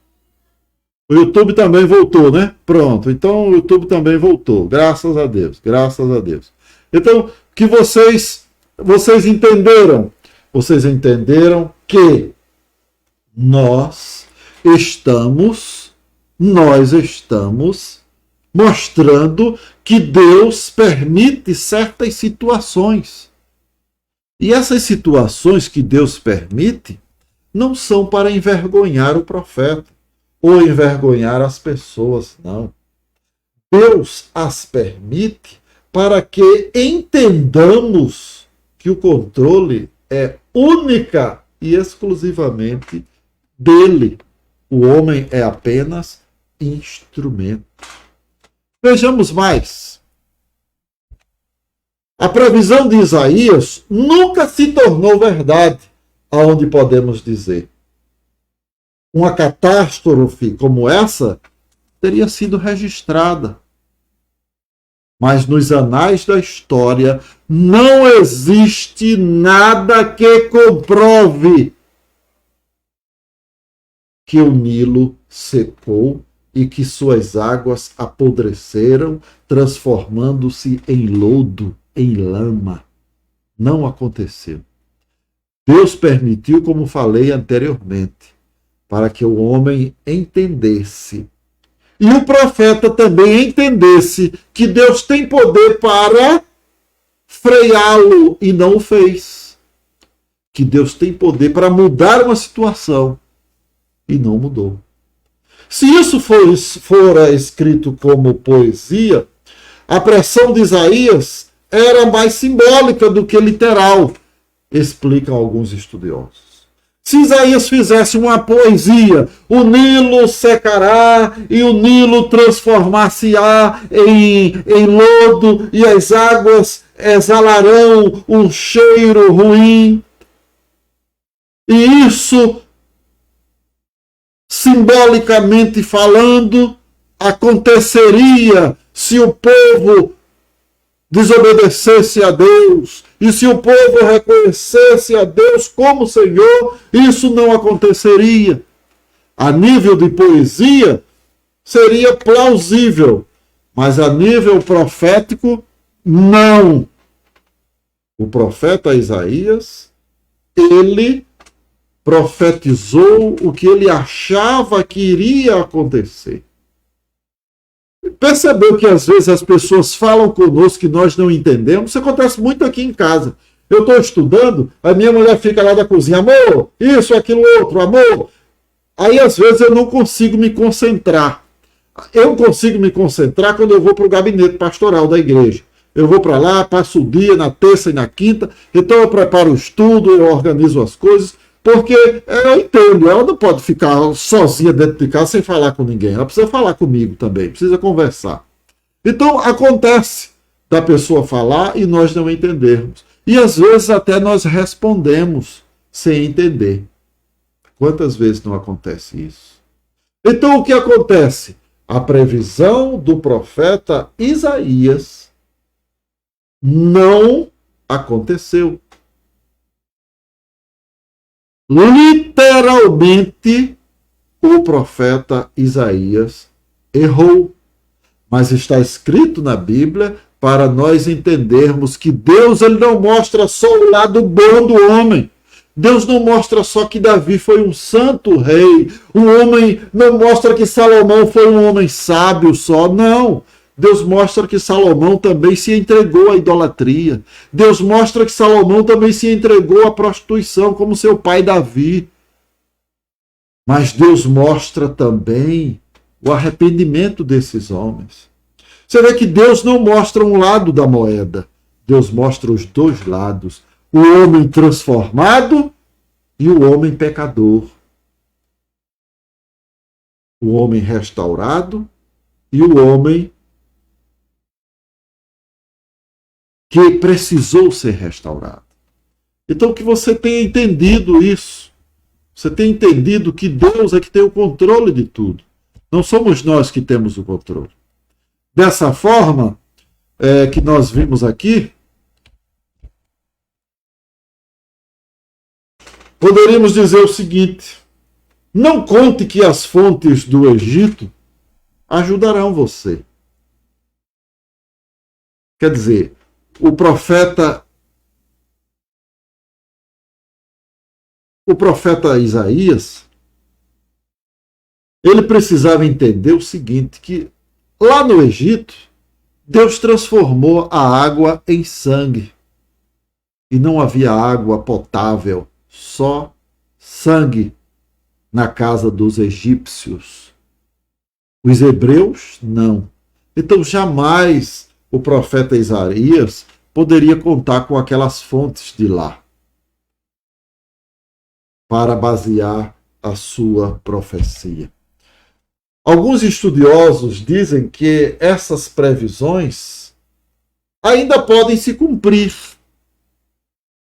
S1: O YouTube também voltou, né? Pronto, então o YouTube também voltou. Graças a Deus, graças a Deus. Então, que vocês entenderam? Vocês entenderam que nós estamos mostrando que Deus permite certas situações. E essas situações que Deus permite não são para envergonhar o profeta ou envergonhar as pessoas, não. Deus as permite para que entendamos que o controle é única e exclusivamente dele. O homem é apenas instrumento. Vejamos mais. A previsão de Isaías nunca se tornou verdade, aonde podemos dizer. Uma catástrofe como essa teria sido registrada. Mas nos anais da história não existe nada que comprove que o Nilo secou e que suas águas apodreceram, transformando-se em lodo, em lama. Não aconteceu. Deus permitiu, como falei anteriormente, para que o homem entendesse e o profeta também entendesse que Deus tem poder para freá-lo e não o fez. Que Deus tem poder para mudar uma situação e não mudou. Se isso fora escrito como poesia, a pressão de Isaías era mais simbólica do que literal, explicam alguns estudiosos. Se Isaías fizesse uma poesia, o Nilo secará e o Nilo transformar-se-á em lodo e as águas exalarão um cheiro ruim. E isso, simbolicamente falando, aconteceria se o povo desobedecesse a Deus, e se o povo reconhecesse a Deus como Senhor, isso não aconteceria. A nível de poesia, seria plausível, mas a nível profético, não. O profeta Isaías, ele profetizou o que ele achava que iria acontecer. Percebeu que às vezes as pessoas falam conosco que nós não entendemos? Isso acontece muito aqui em casa. Eu estou estudando, a minha mulher fica lá da cozinha, amor, isso, aquilo, outro, amor. Aí às vezes eu não consigo me concentrar. Eu consigo me concentrar quando eu vou para o gabinete pastoral da igreja. Eu vou para lá, passo o dia na terça e na quinta, então eu preparo o estudo, eu organizo as coisas, porque eu entendo, ela não pode ficar sozinha dentro de casa sem falar com ninguém. Ela precisa falar comigo também, precisa conversar. Então acontece da pessoa falar e nós não entendermos. E às vezes até nós respondemos sem entender. Quantas vezes não acontece isso? Então o que acontece? A previsão do profeta Isaías não aconteceu. Literalmente, o profeta Isaías errou. Mas está escrito na Bíblia para nós entendermos que Deus ele não mostra só o lado bom do homem. Deus não mostra só que Davi foi um santo rei. O homem não mostra que Salomão foi um homem sábio só. Não. Deus mostra que Salomão também se entregou à idolatria. Deus mostra que Salomão também se entregou à prostituição, como seu pai Davi. Mas Deus mostra também o arrependimento desses homens. Você vê que Deus não mostra um lado da moeda. Deus mostra os dois lados. O homem transformado e o homem pecador. O homem restaurado e o homem que precisou ser restaurado. Então que você tenha entendido isso. Você tenha entendido que Deus é que tem o controle de tudo. Não somos nós que temos o controle. Dessa forma que nós vimos aqui, poderíamos dizer o seguinte: não conte que as fontes do Egito ajudarão você. Quer dizer, o profeta Isaías, ele precisava entender o seguinte, que Lá no Egito, Deus transformou a água em sangue. E não havia água potável, só sangue na casa dos egípcios. Os hebreus, não. Então, jamais o profeta Isaías poderia contar com aquelas fontes de lá para basear a sua profecia. Alguns estudiosos dizem que essas previsões ainda podem se cumprir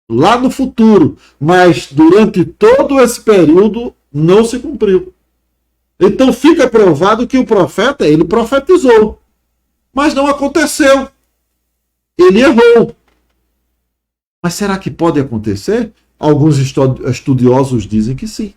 S1: lá no futuro, mas durante todo esse período não se cumpriu. Então fica provado que o profeta, ele profetizou, mas não aconteceu. Ele errou. Mas será que pode acontecer? Alguns estudiosos dizem que sim.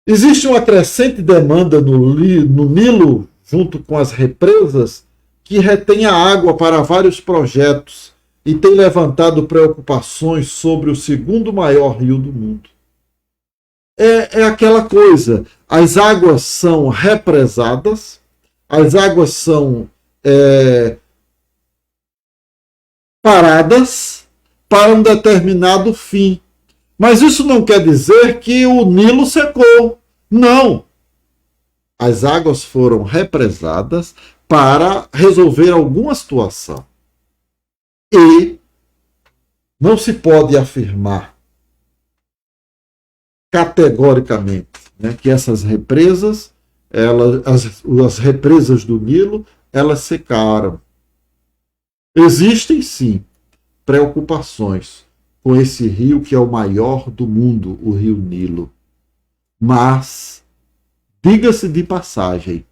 S1: Existe uma crescente demanda no Nilo, junto com as represas, que retém a água para vários projetos e tem levantado preocupações sobre o segundo maior rio do mundo. É aquela coisa, as águas são represadas, as águas são paradas para um determinado fim. Mas isso não quer dizer que o Nilo secou. Não. As águas foram represadas para resolver alguma situação. E não se pode afirmar categoricamente, né, que essas represas, as represas do Nilo, elas secaram. Existem sim preocupações com esse rio que é o maior do mundo, o rio Nilo. Mas, diga-se de passagem,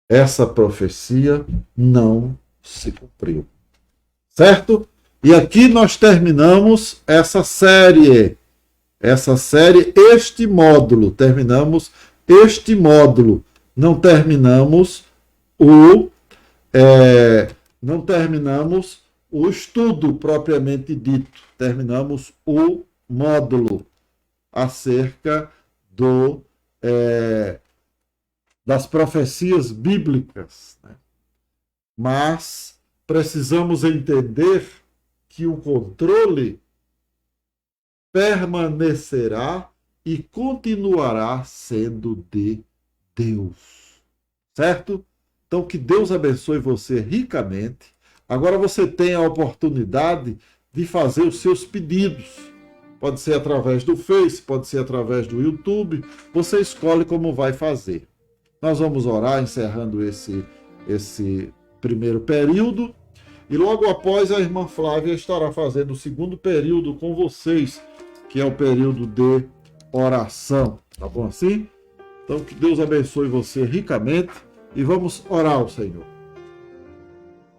S1: essa profecia não se cumpriu. Certo? E aqui nós terminamos este módulo. Terminamos este módulo. Não terminamos o estudo propriamente dito. Terminamos o módulo acerca das profecias bíblicas. Né? Mas precisamos entender que o controle permanecerá e continuará sendo de Deus. Certo? Então, que Deus abençoe você ricamente. Agora você tem a oportunidade de fazer os seus pedidos. Pode ser através do Face, pode ser através do YouTube. Você escolhe como vai fazer. Nós vamos orar encerrando esse primeiro período. E logo após a irmã Flávia estará fazendo o segundo período com vocês, que é o período de oração. Tá bom assim? Então que Deus abençoe você ricamente e vamos orar ao Senhor.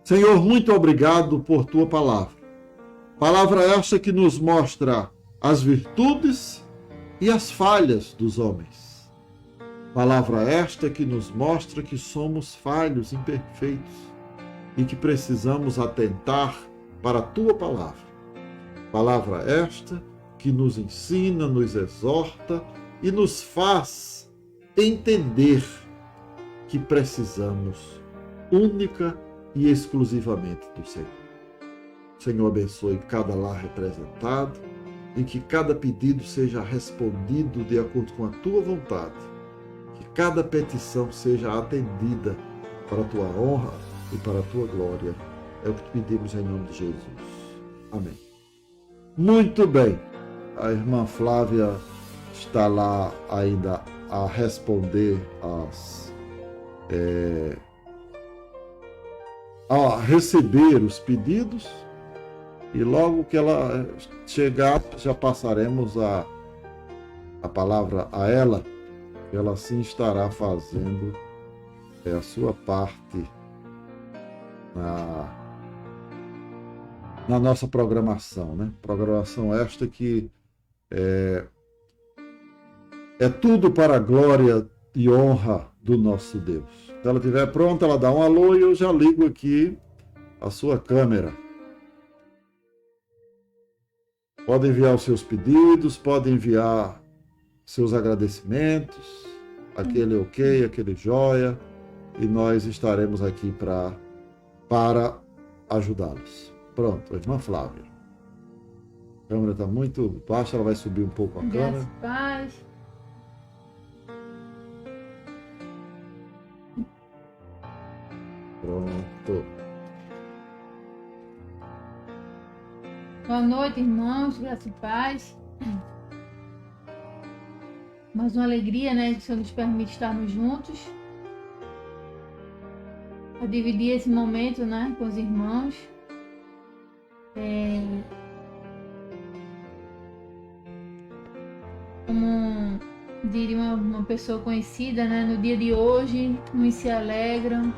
S1: Senhor, muito obrigado por tua palavra. Palavra esta que nos mostra as virtudes e as falhas dos homens. Palavra esta que nos mostra que somos falhos, imperfeitos e que precisamos atentar para a tua palavra. Palavra esta que nos ensina, nos exorta e nos faz entender que precisamos única e exclusivamente do Senhor. Senhor, abençoe cada lar representado e que cada pedido seja respondido de acordo com a tua vontade. Que cada petição seja atendida para a tua honra e para a tua glória. É o que te pedimos em nome de Jesus. Amém. Muito bem. A irmã Flávia está lá ainda a responder a receber os pedidos. E logo que ela chegar, já passaremos a palavra a ela. Ela sim estará fazendo a sua parte na nossa programação, né? Programação esta que é tudo para a glória e honra do nosso Deus. Se ela estiver pronta, ela dá um alô e eu já ligo aqui a sua câmera. Pode enviar os seus pedidos, pode enviar seus agradecimentos. aquele ok, aquele joia, e nós estaremos aqui para ajudá-los. Pronto, a irmã Flávia. A câmera está muito baixa, ela vai subir um pouco a câmera.
S3: Graças e paz.
S1: Pronto.
S3: Boa noite, irmãos, graças e paz. Mais uma alegria, né, que o Senhor nos permite estarmos juntos. A dividir esse momento, né, com os irmãos. Como diria uma pessoa conhecida, né, no dia de hoje, uns se alegram.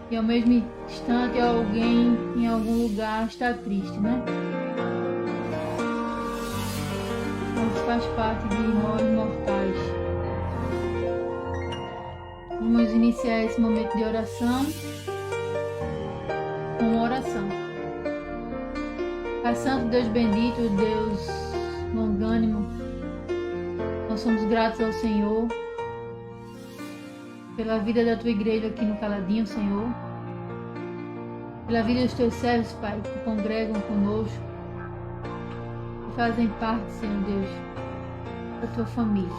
S3: E ao mesmo instante alguém em algum lugar está triste, né? Isso faz parte de nós mortais. Vamos iniciar esse momento de oração com uma oração. Pai Santo, Deus bendito, Deus longânimo, nós somos gratos ao Senhor pela vida da tua igreja aqui no Caladinho, Senhor. Pela vida dos teus servos, Pai, que congregam conosco, que fazem parte, Senhor Deus, da tua família.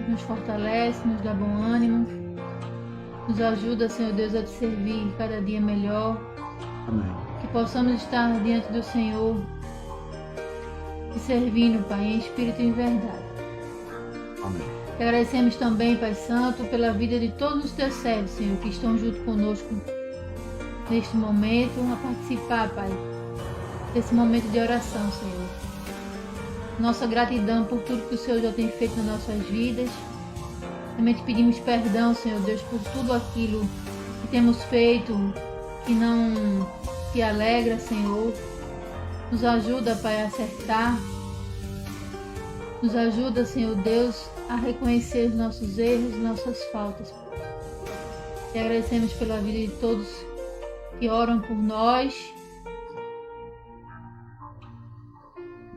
S3: Nos fortalece, nos dá bom ânimo, nos ajuda, Senhor Deus, a te servir cada dia melhor.
S1: Amém.
S3: Que possamos estar diante do Senhor, te servindo, Pai, em espírito e em verdade.
S1: Amém.
S3: Te agradecemos também, Pai Santo, pela vida de todos os teus servos, Senhor, que estão junto conosco neste momento, a participar, Pai, desse momento de oração, Senhor. Nossa gratidão por tudo que o Senhor já tem feito nas nossas vidas. Também te pedimos perdão, Senhor Deus, por tudo aquilo que temos feito que não te alegra, Senhor. Nos ajuda, Pai, a acertar. Nos ajuda, Senhor Deus, a reconhecer os nossos erros, nossas faltas. Te agradecemos pela vida de todos que oram por nós.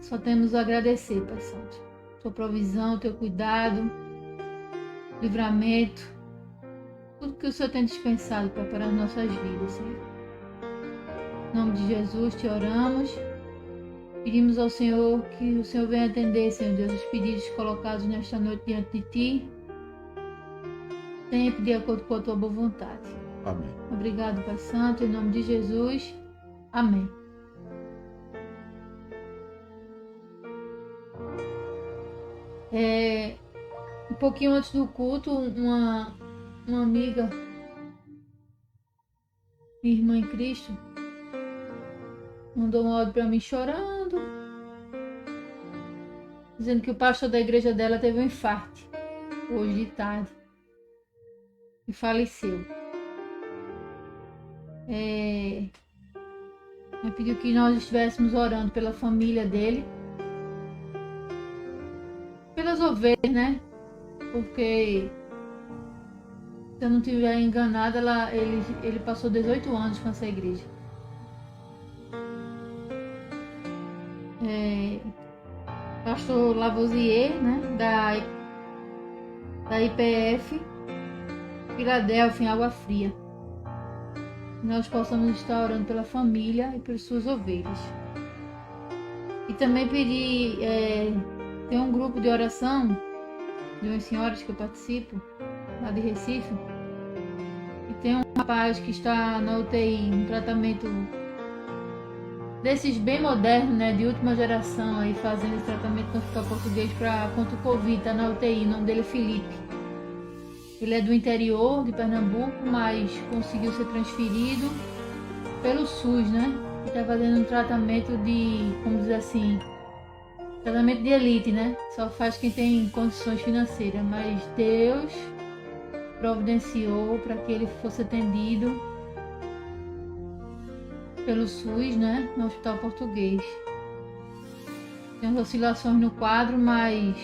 S3: Só temos a agradecer, Pai Santo. Tua provisão, teu cuidado, livramento, tudo que o Senhor tem dispensado, Pai, para as nossas vidas, Senhor. Em nome de Jesus te oramos. Pedimos ao Senhor que o Senhor venha atender, Senhor Deus, os pedidos colocados nesta noite diante de Ti, sempre de acordo com a Tua boa vontade.
S1: Amém.
S3: Obrigado, Pai Santo, em nome de Jesus. Amém. Um pouquinho antes do culto, uma amiga, minha irmã em Cristo, mandou um áudio para mim chorando, dizendo que o pastor da igreja dela teve um infarto hoje de tarde e faleceu. Ela pediu que nós estivéssemos orando pela família dele, pelas ovelhas, né? Porque, se eu não estiver enganada, ele passou 18 anos com essa igreja. Pastor Lavoisier, né? Da IPF Filadélfia, em Água Fria. Nós possamos estar orando pela família e pelas suas ovelhas. E também pedir, tem um grupo de oração de umas senhoras que eu participo, lá de Recife, e tem um rapaz que está na UTI, um tratamento desses bem modernos, né, de última geração, aí fazendo esse tratamento no Hospital Português contra o Covid, está na UTI, o nome dele é Felipe. Ele é do interior de Pernambuco, mas conseguiu ser transferido pelo SUS, né? E está fazendo um tratamento de, como dizer assim, tratamento de elite, né? Só faz quem tem condições financeiras, mas Deus providenciou para que ele fosse atendido pelo SUS, né? No Hospital Português. Tem umas oscilações no quadro, mas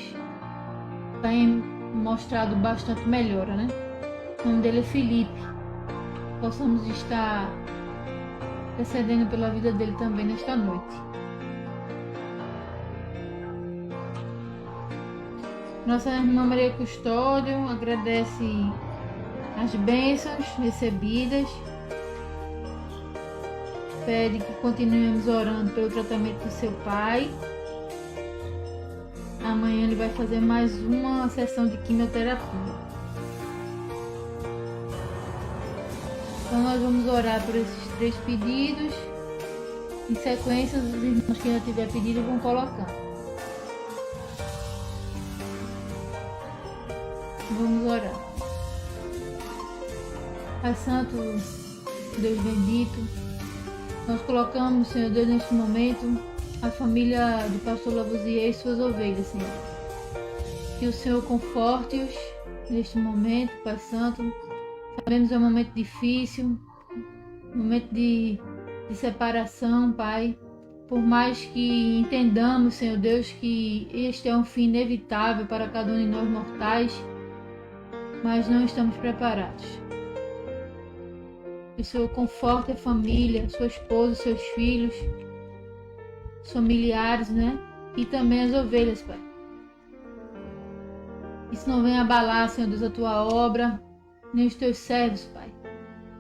S3: tem mostrado bastante melhora, né? O nome dele é Felipe. Possamos estar intercedendo pela vida dele também nesta noite. Nossa irmã Maria Custódio agradece as bênçãos recebidas. Pede que continuemos orando pelo tratamento do seu pai. Amanhã ele vai fazer mais uma sessão de quimioterapia. Então nós vamos orar por esses 3 pedidos. Em sequência, os irmãos que já tiver pedido vão colocar. Vamos orar. Pai Santo, Deus bendito, nós colocamos, Senhor Deus, neste momento, a família do pastor Lavoisier e suas ovelhas, Senhor. Que o Senhor conforte-os neste momento, Pai Santo. Sabemos que é um momento difícil, um momento de separação, Pai. Por mais que entendamos, Senhor Deus, que este é um fim inevitável para cada um de nós mortais, mas não estamos preparados. Que o Senhor conforte a família, sua esposa, seus filhos, os familiares, né? E também as ovelhas, Pai. Isso não venha abalar, Senhor Deus, a tua obra, nem os teus servos, Pai.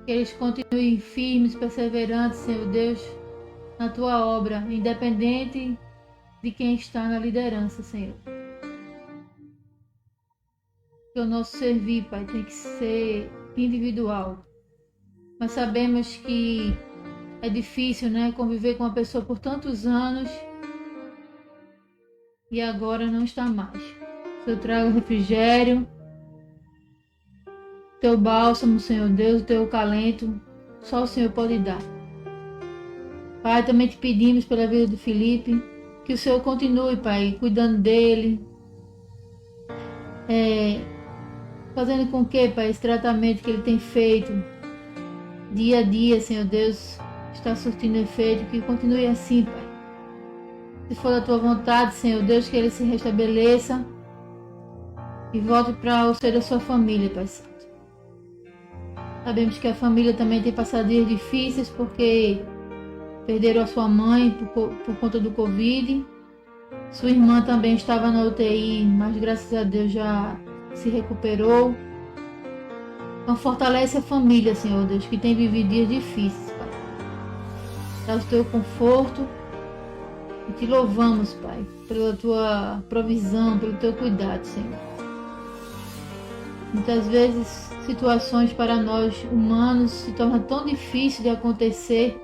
S3: Que eles continuem firmes, perseverantes, Senhor Deus, na tua obra, independente de quem está na liderança, Senhor. Que o nosso servir, Pai, tem que ser individual. Mas sabemos que é difícil, né, conviver com uma pessoa por tantos anos e agora não está mais. Eu trago refrigério, teu bálsamo, Senhor Deus, o teu calento, só o Senhor pode dar. Pai, também te pedimos pela vida do Felipe, que o Senhor continue, Pai, cuidando dele, fazendo com que, Pai, esse tratamento que ele tem feito dia a dia, Senhor Deus, está surtindo efeito, que continue assim, Pai. Se for da tua vontade, Senhor Deus, que ele se restabeleça e volte para o seio da sua família, Pai Santo. Sabemos que a família também tem passado dias difíceis porque perderam a sua mãe por conta do Covid. Sua irmã também estava na UTI, mas graças a Deus já se recuperou. Então fortalece a família, Senhor Deus, que tem vivido dias difíceis, Pai. Traz o teu conforto e te louvamos, Pai, pela tua provisão, pelo teu cuidado, Senhor. Muitas vezes situações para nós humanos se tornam tão difíceis de acontecer,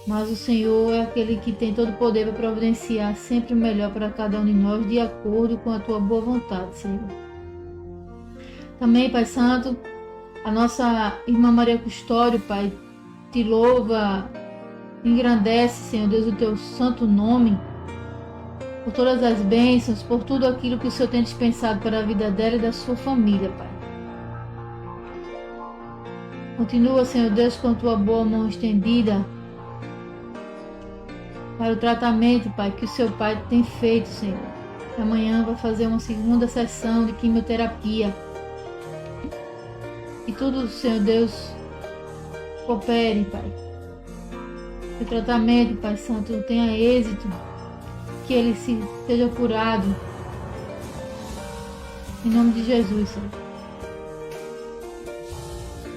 S3: mas o Senhor é aquele que tem todo o poder para providenciar sempre o melhor para cada um de nós, de acordo com a tua boa vontade, Senhor. Também, Pai Santo, a nossa irmã Maria Custódio, Pai, te louva, engrandece, Senhor Deus, o teu santo nome, por todas as bênçãos, por tudo aquilo que o Senhor tem dispensado para a vida dela e da sua família, Pai. Continua, Senhor Deus, com a tua boa mão estendida para o tratamento, Pai, que o seu Pai tem feito, Senhor. Amanhã vai fazer uma segunda sessão de quimioterapia. E tudo, Senhor Deus, coopere, Pai. Que o tratamento, Pai Santo, tenha êxito. Que ele seja curado. Em nome de Jesus, Senhor.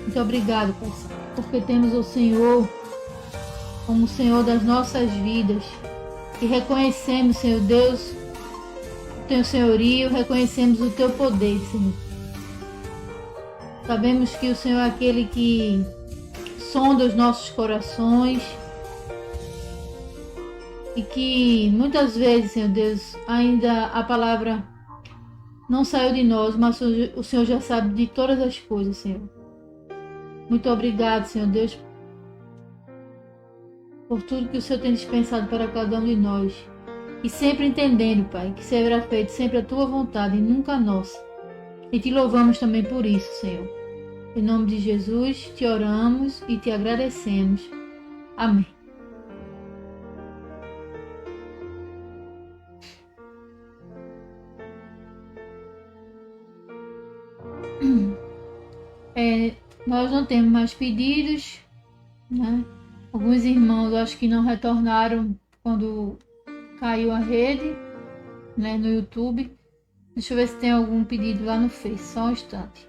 S3: Muito obrigado, Pai Santo, porque temos o Senhor como o Senhor das nossas vidas. E reconhecemos, Senhor Deus, o teu senhorio, reconhecemos o teu poder, Senhor. Sabemos que o Senhor é aquele que sonda os nossos corações e que muitas vezes, Senhor Deus, ainda a palavra não saiu de nós, mas o Senhor já sabe de todas as coisas, Senhor. Muito obrigado, Senhor Deus, por tudo que o Senhor tem dispensado para cada um de nós. E sempre entendendo, Pai, que será feito sempre a tua vontade e nunca a nossa. E te louvamos também por isso, Senhor. Em nome de Jesus, te oramos e te agradecemos. Amém. Nós não temos mais pedidos, né? Alguns irmãos acho que não retornaram quando caiu a rede, né, no YouTube. Deixa eu ver se tem algum pedido lá no Face, só um instante.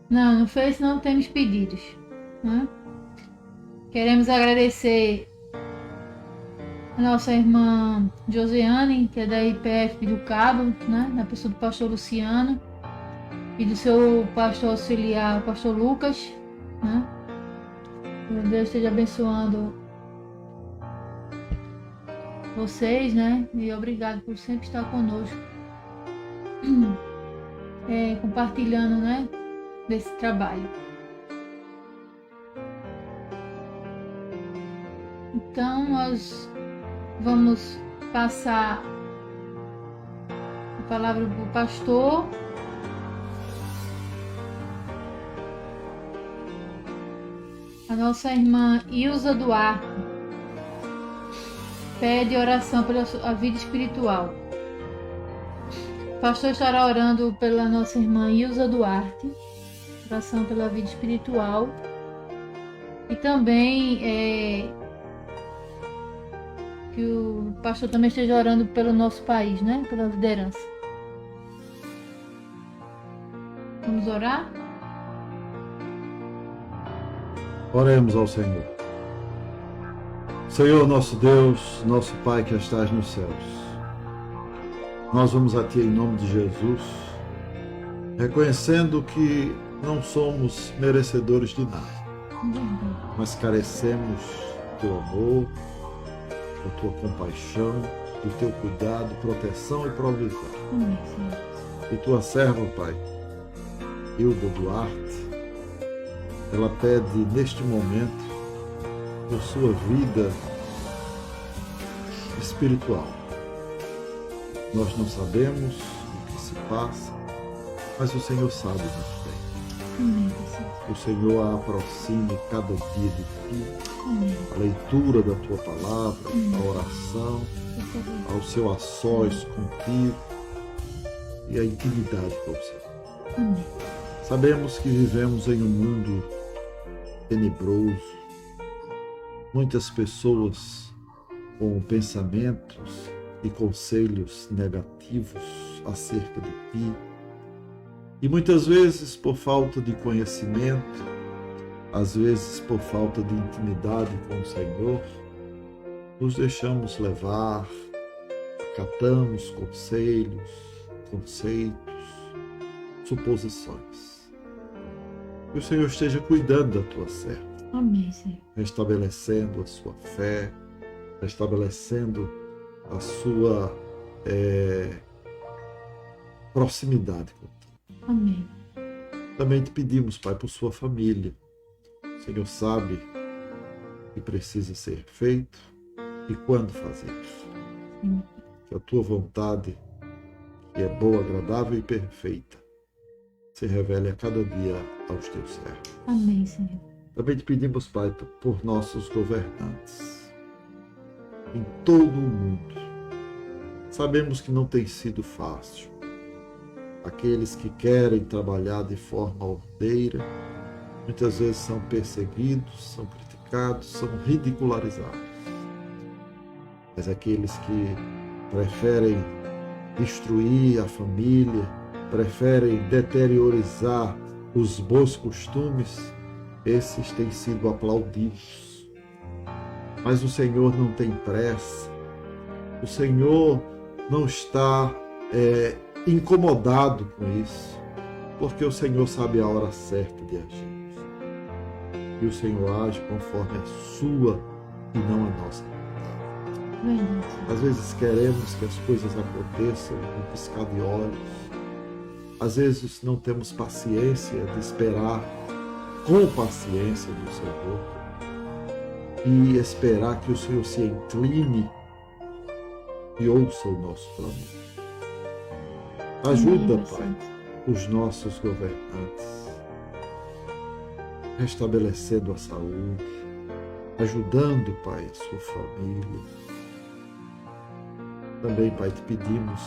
S3: Não, no Face não temos pedidos, né? Queremos agradecer a nossa irmã Josiane, que é da IPF do Cabo, né? Na pessoa do pastor Luciano e do seu pastor auxiliar, o pastor Lucas, né? Que Deus esteja abençoando vocês, né? E obrigado por sempre estar conosco, compartilhando, né? Desse trabalho. Então nós vamos passar a palavra para o pastor. A nossa irmã Ilza Duarte pede oração pela sua vida espiritual. O pastor estará orando pela nossa irmã Ilza Duarte, oração pela vida espiritual, e também que o pastor também esteja orando pelo nosso país, né? Pela liderança. Vamos orar?
S1: Oremos ao Senhor. Senhor, nosso Deus, nosso Pai que estás nos céus, nós vamos a Ti em nome de Jesus, reconhecendo que não somos merecedores de nada, mas carecemos do Teu amor, da Tua compaixão, do Teu cuidado, proteção e provisão. E Tua serva, Pai, Hilda Duarte, ela pede neste momento por sua vida espiritual. Nós não sabemos o que se passa, mas o Senhor sabe muito bem. O Senhor a aproxime cada dia de Ti, a leitura da Tua palavra, a oração, ao seu a sós contigo e a intimidade com o Senhor. Sabemos que vivemos em um mundo tenebroso, muitas pessoas com pensamentos e conselhos negativos acerca de Ti, e muitas vezes por falta de conhecimento, às vezes por falta de intimidade com o Senhor, nos deixamos levar, acatamos conselhos, conceitos, suposições. Que o Senhor esteja cuidando da Tua serva.
S3: Amém, Senhor.
S1: Restabelecendo a sua fé, restabelecendo a sua proximidade contigo.
S3: Amém.
S1: Também te pedimos, Pai, por sua família. O Senhor sabe o que precisa ser feito e quando fazer.
S3: Sim.
S1: Que a Tua vontade, que é boa, agradável e perfeita, se revele a cada dia aos Teus servos.
S3: Amém, Senhor.
S1: Também te pedimos, Pai, por nossos governantes em todo o mundo. Sabemos que não tem sido fácil. Aqueles que querem trabalhar de forma ordeira, muitas vezes são perseguidos, são criticados, são ridicularizados. Mas aqueles que preferem destruir a família, preferem deteriorizar os bons costumes, esses têm sido aplaudidos. Mas o Senhor não tem pressa, o Senhor não está incomodado com isso, porque o Senhor sabe a hora certa de agir. E o Senhor age conforme a sua e não a nossa vontade. Às vezes queremos que as coisas aconteçam no piscar de olhos, às vezes não temos paciência de esperar com paciência do Senhor e esperar que o Senhor se incline e ouça o nosso clamor. Ajuda, Pai, os nossos governantes, restabelecendo a saúde, ajudando, Pai, a sua família. Também, Pai, te pedimos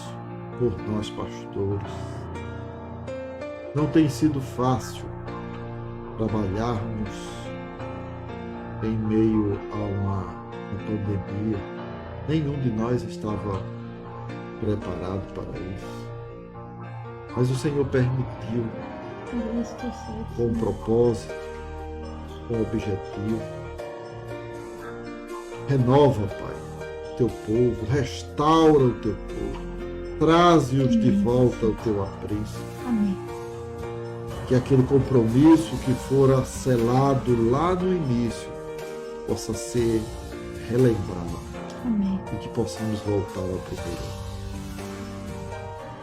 S1: por nós pastores. Não tem sido fácil trabalharmos em meio a uma pandemia. Nenhum de nós estava preparado para isso. Mas o Senhor permitiu, com um propósito, com um objetivo. Renova, Pai, teu povo, restaura o teu povo, traze-os de volta ao teu aprisco.
S3: Amém.
S1: Que aquele compromisso que fora selado lá no início possa ser relembrado.
S3: Amém.
S1: E que possamos voltar ao primeiro.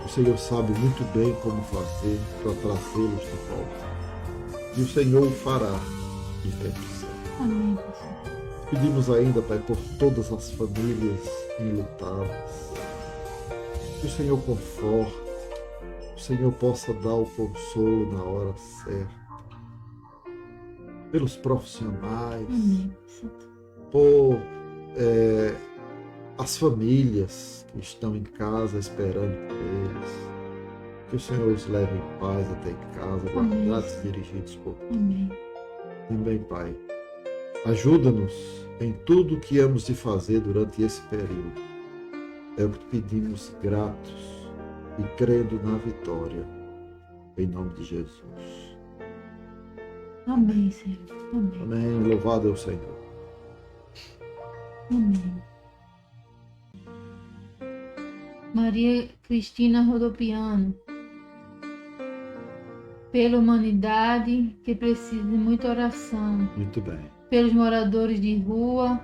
S1: O Senhor sabe muito bem como fazer para trazê-los de volta. E o Senhor o fará em tempo certo.
S3: Amém, Pai.
S1: Pedimos ainda, Pai, por todas as famílias enlutadas. Que o Senhor conforte, o Senhor possa dar o consolo na hora certa. Pelos profissionais,
S3: Amém.
S1: por as famílias que estão em casa esperando por eles. Que o Senhor os leve em paz até em casa, guardados e dirigidos por ti.
S3: Amém.
S1: Também, Pai, ajuda-nos em tudo o que hemos de fazer durante esse período. É o que te pedimos gratos e crendo na vitória. Em nome de Jesus.
S3: Amém, Senhor. Amém.
S1: Amém. Louvado é o Senhor.
S3: Amém. Maria Cristina Rodopiano. Pela humanidade que precisa de muita oração.
S1: Muito bem.
S3: Pelos moradores de rua,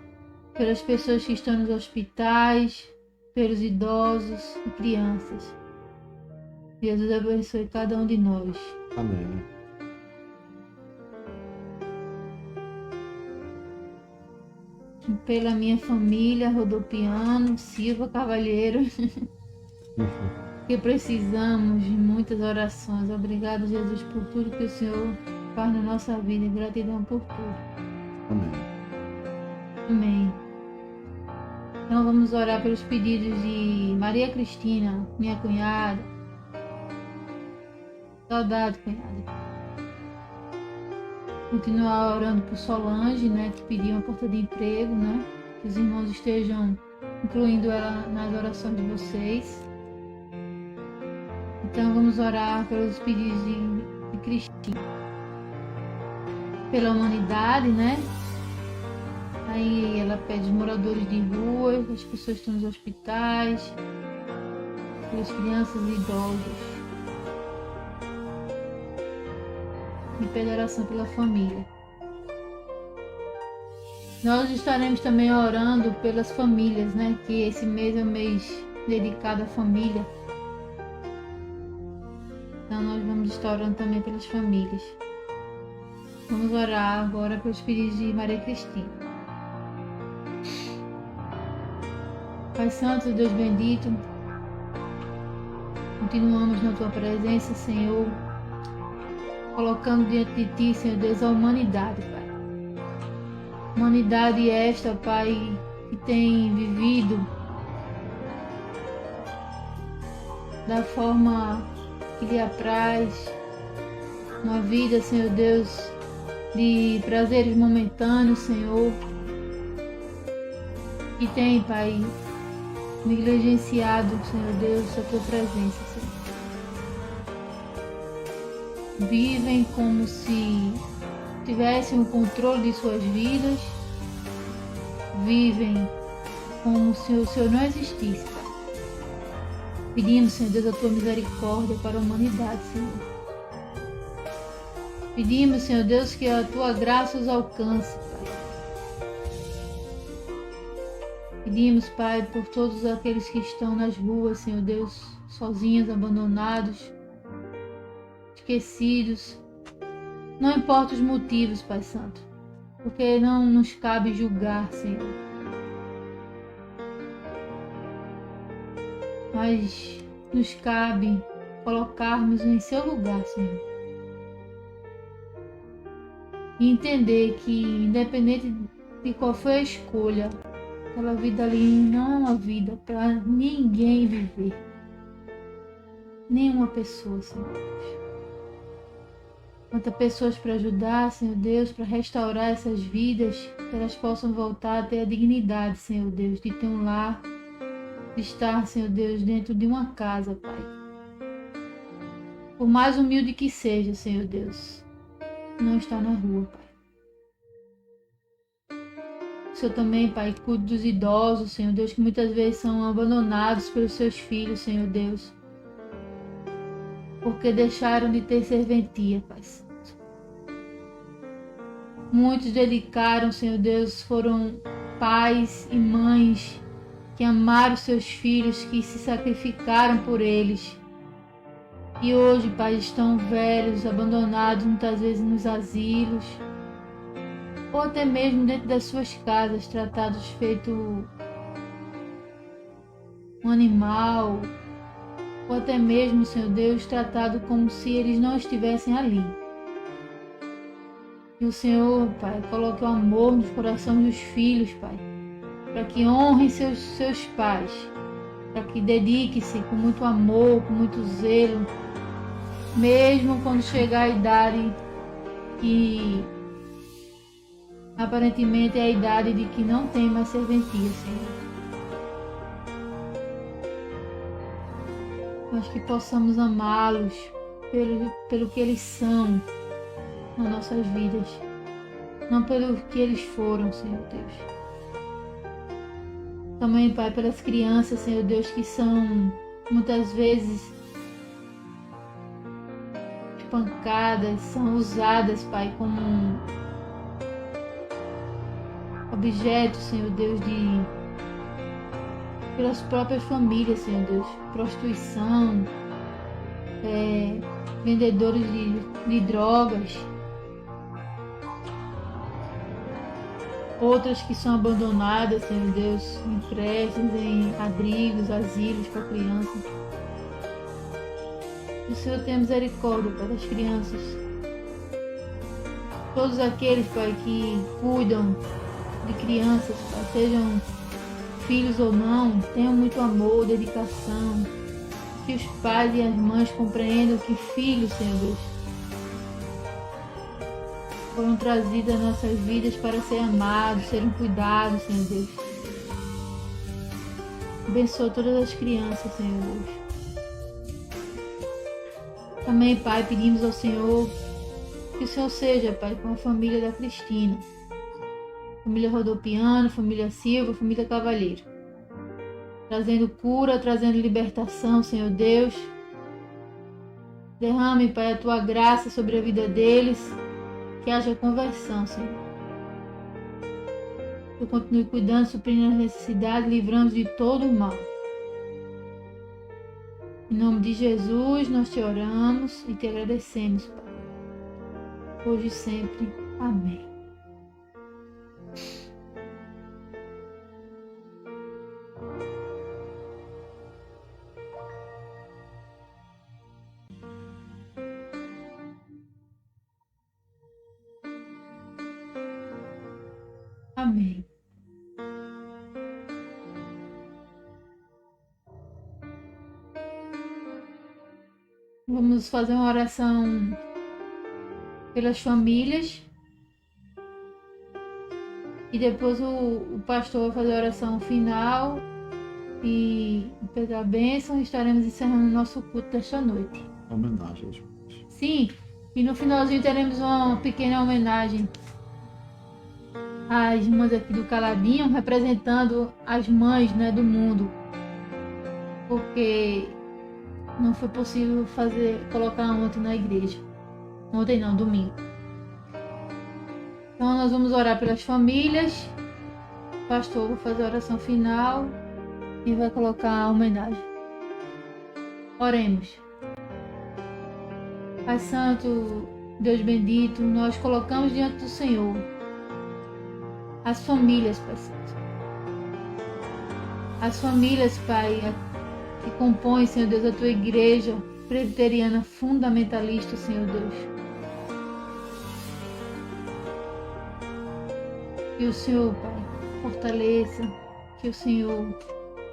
S3: pelas pessoas que estão nos hospitais, pelos idosos e crianças. Jesus abençoe cada um de nós.
S1: Amém.
S3: Pela minha família, Rodopiano, Silva Cavalheiro, que precisamos de muitas orações. Obrigado, Jesus, por tudo que o Senhor faz na nossa vida e gratidão por tudo.
S1: Amém.
S3: Amém. Então vamos orar pelos pedidos de Maria Cristina, minha cunhada. Saudade, cunhada. Continuar orando por Solange, né, que pediu uma porta de emprego, né? Que os irmãos estejam incluindo ela nas orações de vocês. Então vamos orar pelos pedidos de Cristina. Pela humanidade, né? Aí ela pede os moradores de rua, as pessoas que estão nos hospitais, pelas crianças e idosos. E pede oração pela família. Nós estaremos também orando pelas famílias, né? Que esse mês é um mês dedicado à família. Então nós vamos estar orando também pelas famílias. Vamos orar agora pelos pedidos de Maria Cristina. Pai Santo, Deus bendito, continuamos na Tua presença, Senhor, colocando diante de Ti, Senhor Deus, a humanidade, Pai. Humanidade esta, Pai, que tem vivido da forma que lhe apraz, uma vida, Senhor Deus, de prazeres momentâneos, Senhor, que tem, Pai, negligenciado, Senhor Deus, a Tua presença, Senhor. Vivem como se tivessem o controle de suas vidas, vivem como se o Senhor não existisse, Pai. Pedimos, Senhor Deus, a Tua misericórdia para a humanidade, Senhor. Pedimos, Senhor Deus, que a Tua graça os alcance, Pai. Pedimos, Pai, por todos aqueles que estão nas ruas, Senhor Deus, sozinhos, abandonados, esquecidos. Não importa os motivos, Pai Santo, porque não nos cabe julgar, Senhor. Mas nos cabe colocarmos em seu lugar, Senhor. E entender que, independente de qual foi a escolha, aquela vida ali não é uma vida para ninguém viver. nenhuma pessoa, Senhor Deus. Quantas pessoas para ajudar, Senhor Deus, para restaurar essas vidas, que elas possam voltar a ter a dignidade, Senhor Deus, de ter um lar, de estar, Senhor Deus, dentro de uma casa, Pai. Por mais humilde que seja, Senhor Deus, não está na rua, Pai. O Senhor também, Pai, cuide dos idosos, Senhor Deus, que muitas vezes são abandonados pelos seus filhos, Senhor Deus, porque deixaram de ter serventia, Pai Santo. Muitos dedicaram, Senhor Deus, foram pais e mães que amaram seus filhos, que se sacrificaram por eles. E hoje, Pai, estão velhos, abandonados, muitas vezes nos asilos, ou até mesmo dentro das suas casas, tratados feito um animal, ou até mesmo, Senhor Deus, tratado como se eles não estivessem ali. E o Senhor, Pai, coloque o amor nos corações dos filhos, Pai, para que honrem seus pais, para que dedique-se com muito amor, com muito zelo, mesmo quando chegar a idade que aparentemente é a idade de que não tem mais serventia, Senhor. Mas que possamos amá-los pelo que eles são nas nossas vidas, não pelo que eles foram, Senhor Deus. Também, Pai, pelas crianças, Senhor Deus, que são muitas vezes espancadas, são usadas, Pai, como objetos, Senhor Deus, pelas próprias famílias, Senhor Deus, prostituição, vendedores de drogas, outras que são abandonadas, Senhor Deus, em creches, em abrigos, asilos para crianças. O Senhor tem misericórdia, Pai, das crianças. Todos aqueles, Pai, que cuidam de crianças, Pai, sejam filhos ou não, tenham muito amor, dedicação. Que os pais e as mães compreendam que filhos, Senhor Deus, foram trazidos às nossas vidas para ser amados, serem cuidados, Senhor Deus. Abençoa todas as crianças, Senhor Deus. Também, Pai, pedimos ao Senhor que o Senhor seja, Pai, com a família da Cristina, família Rodopiano, família Silva, família Cavalheiro, trazendo cura, trazendo libertação, Senhor Deus. Derrame, Pai, a Tua graça sobre a vida deles, que haja conversão, Senhor. Eu continue cuidando, suprindo as necessidades, livrando de todo o mal. Em nome de Jesus, nós te oramos e te agradecemos, Pai. Hoje e sempre. Amém. Amém. Vamos fazer uma oração pelas famílias e depois o pastor vai fazer a oração final e pegar a bênção e estaremos encerrando o nosso culto desta noite.
S1: Homenagem aos irmãos.
S3: Sim, e no finalzinho teremos uma pequena homenagem às mães aqui do Caladinho, representando as mães, né, do mundo, porque não foi possível colocar ontem na igreja. Ontem não, domingo. Então nós vamos orar pelas famílias. O pastor vai fazer a oração final e vai colocar a homenagem. Oremos. Pai Santo, Deus bendito, nós colocamos diante do Senhor as famílias, Pai Santo. As famílias, Pai, que compõem, Senhor Deus, a Tua igreja presbiteriana fundamentalista, Senhor Deus. Que o Senhor, Pai, fortaleça, que o Senhor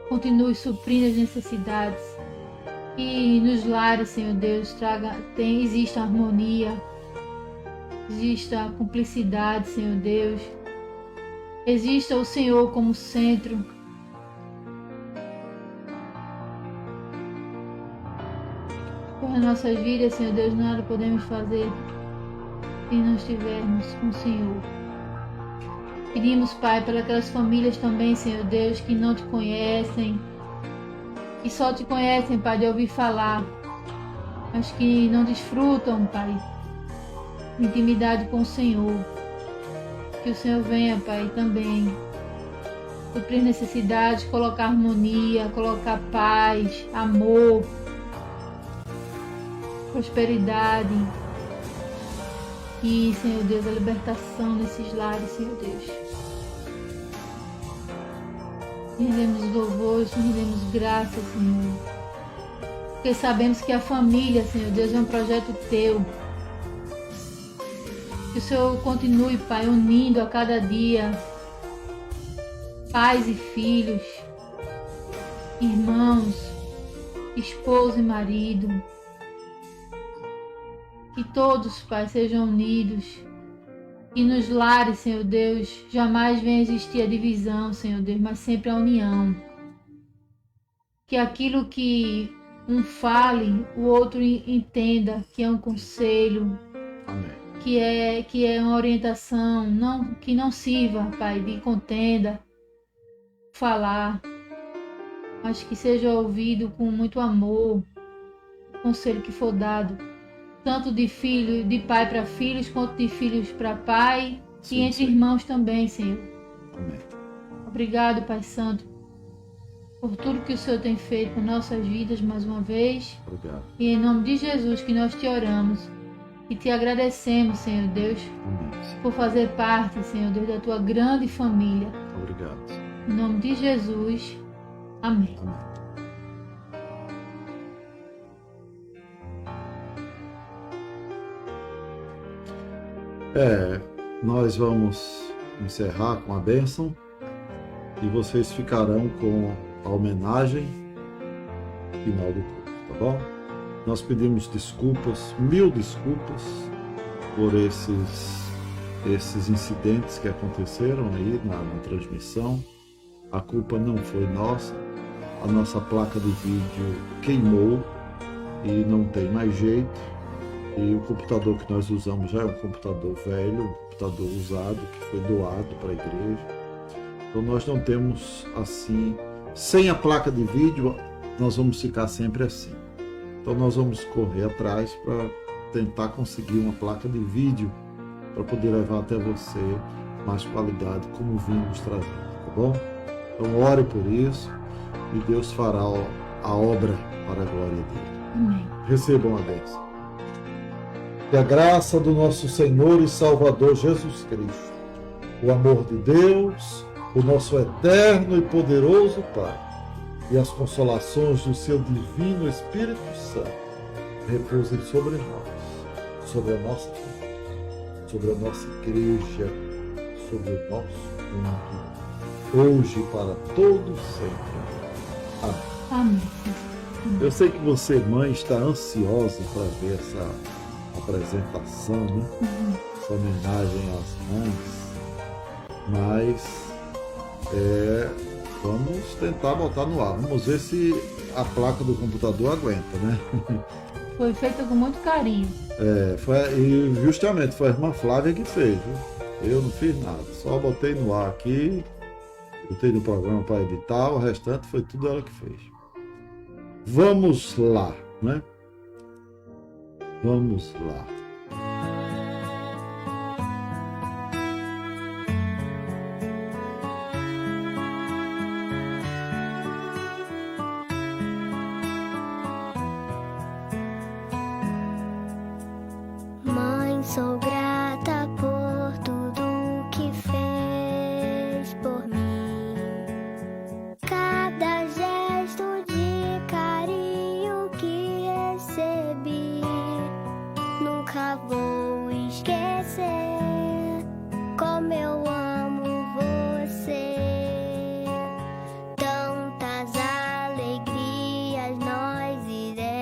S3: continue suprindo as necessidades, Que nos lares, Senhor Deus, exista harmonia, exista cumplicidade, Senhor Deus. Exista o Senhor como centro. Por nossas vidas, Senhor Deus, nada podemos fazer se não estivermos com o Senhor. Pedimos, Pai, para aquelas famílias também, Senhor Deus, que não te conhecem, que só te conhecem, Pai, de ouvir falar, mas que não desfrutam, Pai, intimidade com o Senhor. Que o Senhor venha, Pai, também suprir necessidades, colocar harmonia, colocar paz, amor, prosperidade e, Senhor Deus, a libertação nesses lares, Senhor Deus. Rendemos louvores, rendemos graças, Senhor, porque sabemos que a família, Senhor Deus, é um projeto Teu. Que o Senhor continue, Pai, unindo a cada dia pais e filhos, irmãos, esposo e marido. Que todos, Pai, sejam unidos. Que nos lares, Senhor Deus, jamais venha existir a divisão, Senhor Deus, mas sempre a união. Que aquilo que um fale, o outro entenda que é um conselho.
S1: Amém.
S3: Que é uma orientação, que não sirva, Pai, de contenda, falar, mas que seja ouvido com muito amor, o conselho que for dado, tanto de pai para filhos, quanto de filhos para pai, e entre irmãos também, Senhor.
S1: Amém.
S3: Obrigado, Pai Santo, por tudo que o Senhor tem feito em nossas vidas mais uma vez.
S1: Obrigado.
S3: E em nome de Jesus que nós te oramos. E te agradecemos, Senhor Deus,
S1: Amém.
S3: por fazer parte, Senhor Deus, da tua grande família.
S1: Obrigado.
S3: Em nome de Jesus. Amém.
S1: Amém. Nós vamos encerrar com a bênção e vocês ficarão com a homenagem final do culto, tá bom? Nós pedimos desculpas, 1000 desculpas por esses incidentes que aconteceram aí na transmissão. A culpa não foi nossa, a nossa placa de vídeo queimou e não tem mais jeito. E o computador que nós usamos já é um computador velho, um computador usado, que foi doado para a igreja. Então nós não temos assim, sem a placa de vídeo, nós vamos ficar sempre assim. Então nós vamos correr atrás para tentar conseguir uma placa de vídeo para poder levar até você mais qualidade, como vimos trazendo, tá bom? Então ore por isso e Deus fará a obra para a glória dele.
S3: Amém.
S1: Recebam a bênção. Que a graça do nosso Senhor e Salvador Jesus Cristo, o amor de Deus, o nosso eterno e poderoso Pai, e as consolações do seu divino Espírito Santo repousem sobre nós, sobre a nossa família, sobre a nossa igreja, sobre o nosso mundo, hoje e para todo sempre. Amém.
S3: Amém.
S1: Eu sei que você, mãe, está ansiosa para ver essa apresentação, né? Essa homenagem às mães, mas vamos tentar botar no ar. Vamos ver se a placa do computador aguenta, né?
S3: Foi feita com muito carinho.
S1: E justamente foi a irmã Flávia que fez, viu? Eu não fiz nada, só botei no ar aqui, botei no programa para editar, o restante foi tudo ela que fez. Vamos lá, né? Vamos lá.
S4: Mãe, sou grata por tudo que fez por mim. Cada gesto de carinho que recebi, nunca vou esquecer como eu amo você. Tantas alegrias nós iremos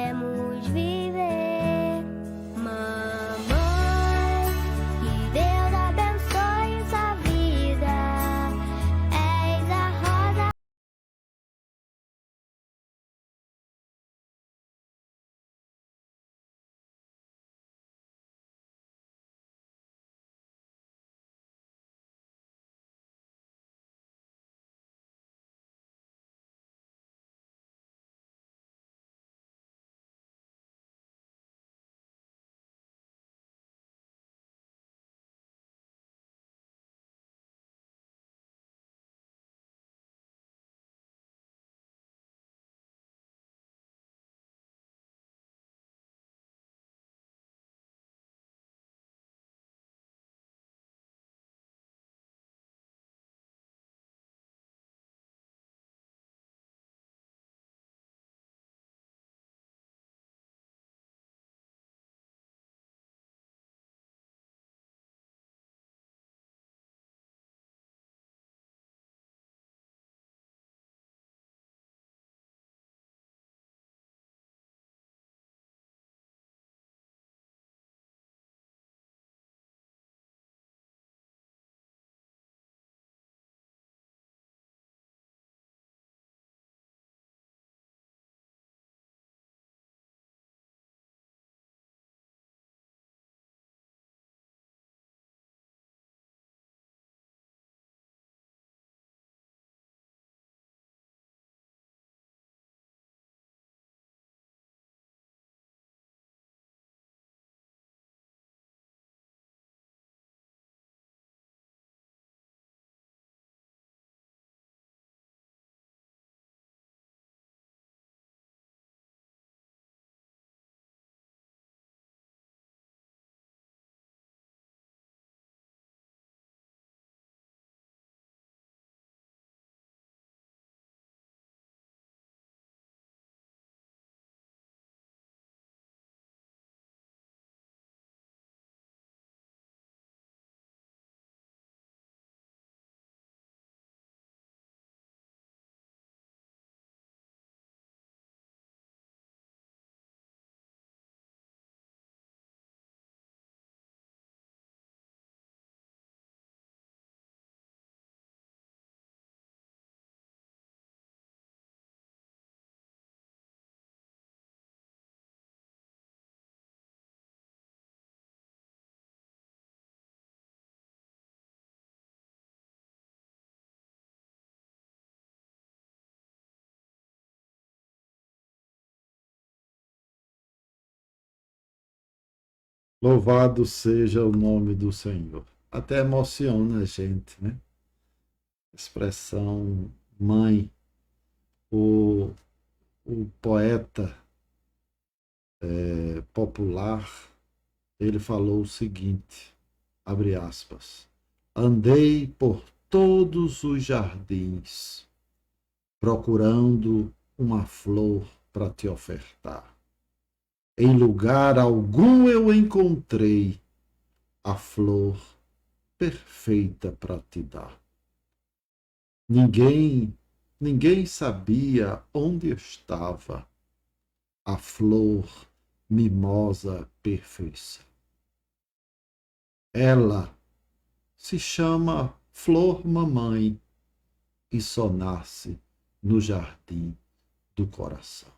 S1: Louvado seja o nome do Senhor. Até emociona a gente, né? Expressão mãe. O poeta popular, ele falou o seguinte, abre aspas, andei por todos os jardins, procurando uma flor para te ofertar. Em lugar algum eu encontrei a flor perfeita para te dar. Ninguém sabia onde estava a flor mimosa perfeição. Ela se chama flor mamãe e só nasce no jardim do coração.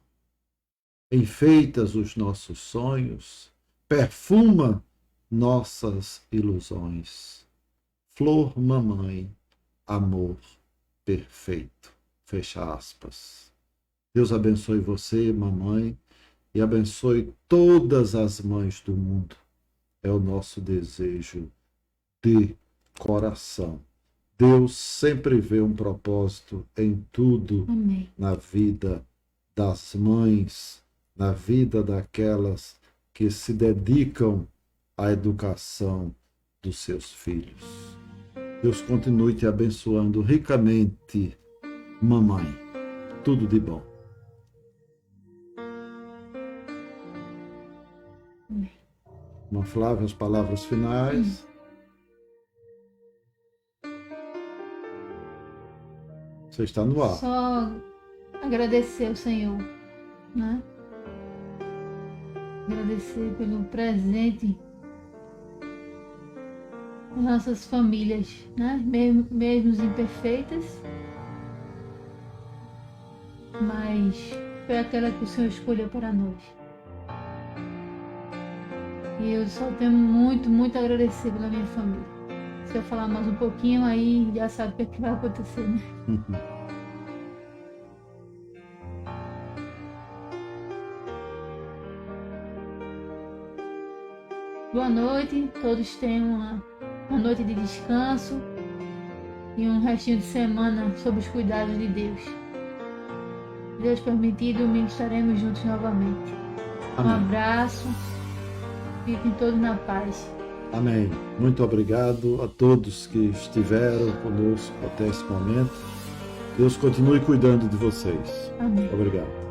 S1: Enfeitas os nossos sonhos, perfuma nossas ilusões. Flor mamãe, amor perfeito. Fecha aspas. Deus abençoe você, mamãe, e abençoe todas as mães do mundo. É o nosso desejo de coração. Deus sempre vê um propósito em tudo.
S3: Amém.
S1: Na vida das mães, na vida daquelas que se dedicam à educação dos seus filhos. Deus continue te abençoando ricamente, mamãe. Tudo de bom.
S3: Amém.
S1: Irmã Flávia, as palavras finais. Você está no ar.
S3: Só agradecer ao Senhor, né? Agradecer pelo presente das nossas famílias, né? Mesmo imperfeitas, mas foi aquela que o Senhor escolheu para nós. E eu só tenho muito a agradecer pela minha família. Se eu falar mais um pouquinho, aí já sabe o que, é que vai acontecer, né? Boa noite, todos tenham uma noite de descanso e um restinho de semana sob os cuidados de Deus. Deus permitir, domingo estaremos juntos novamente.
S1: Amém.
S3: Um abraço, fiquem todos na paz.
S1: Amém. Muito obrigado a todos que estiveram conosco até esse momento. Deus continue cuidando de vocês.
S3: Amém.
S1: Obrigado.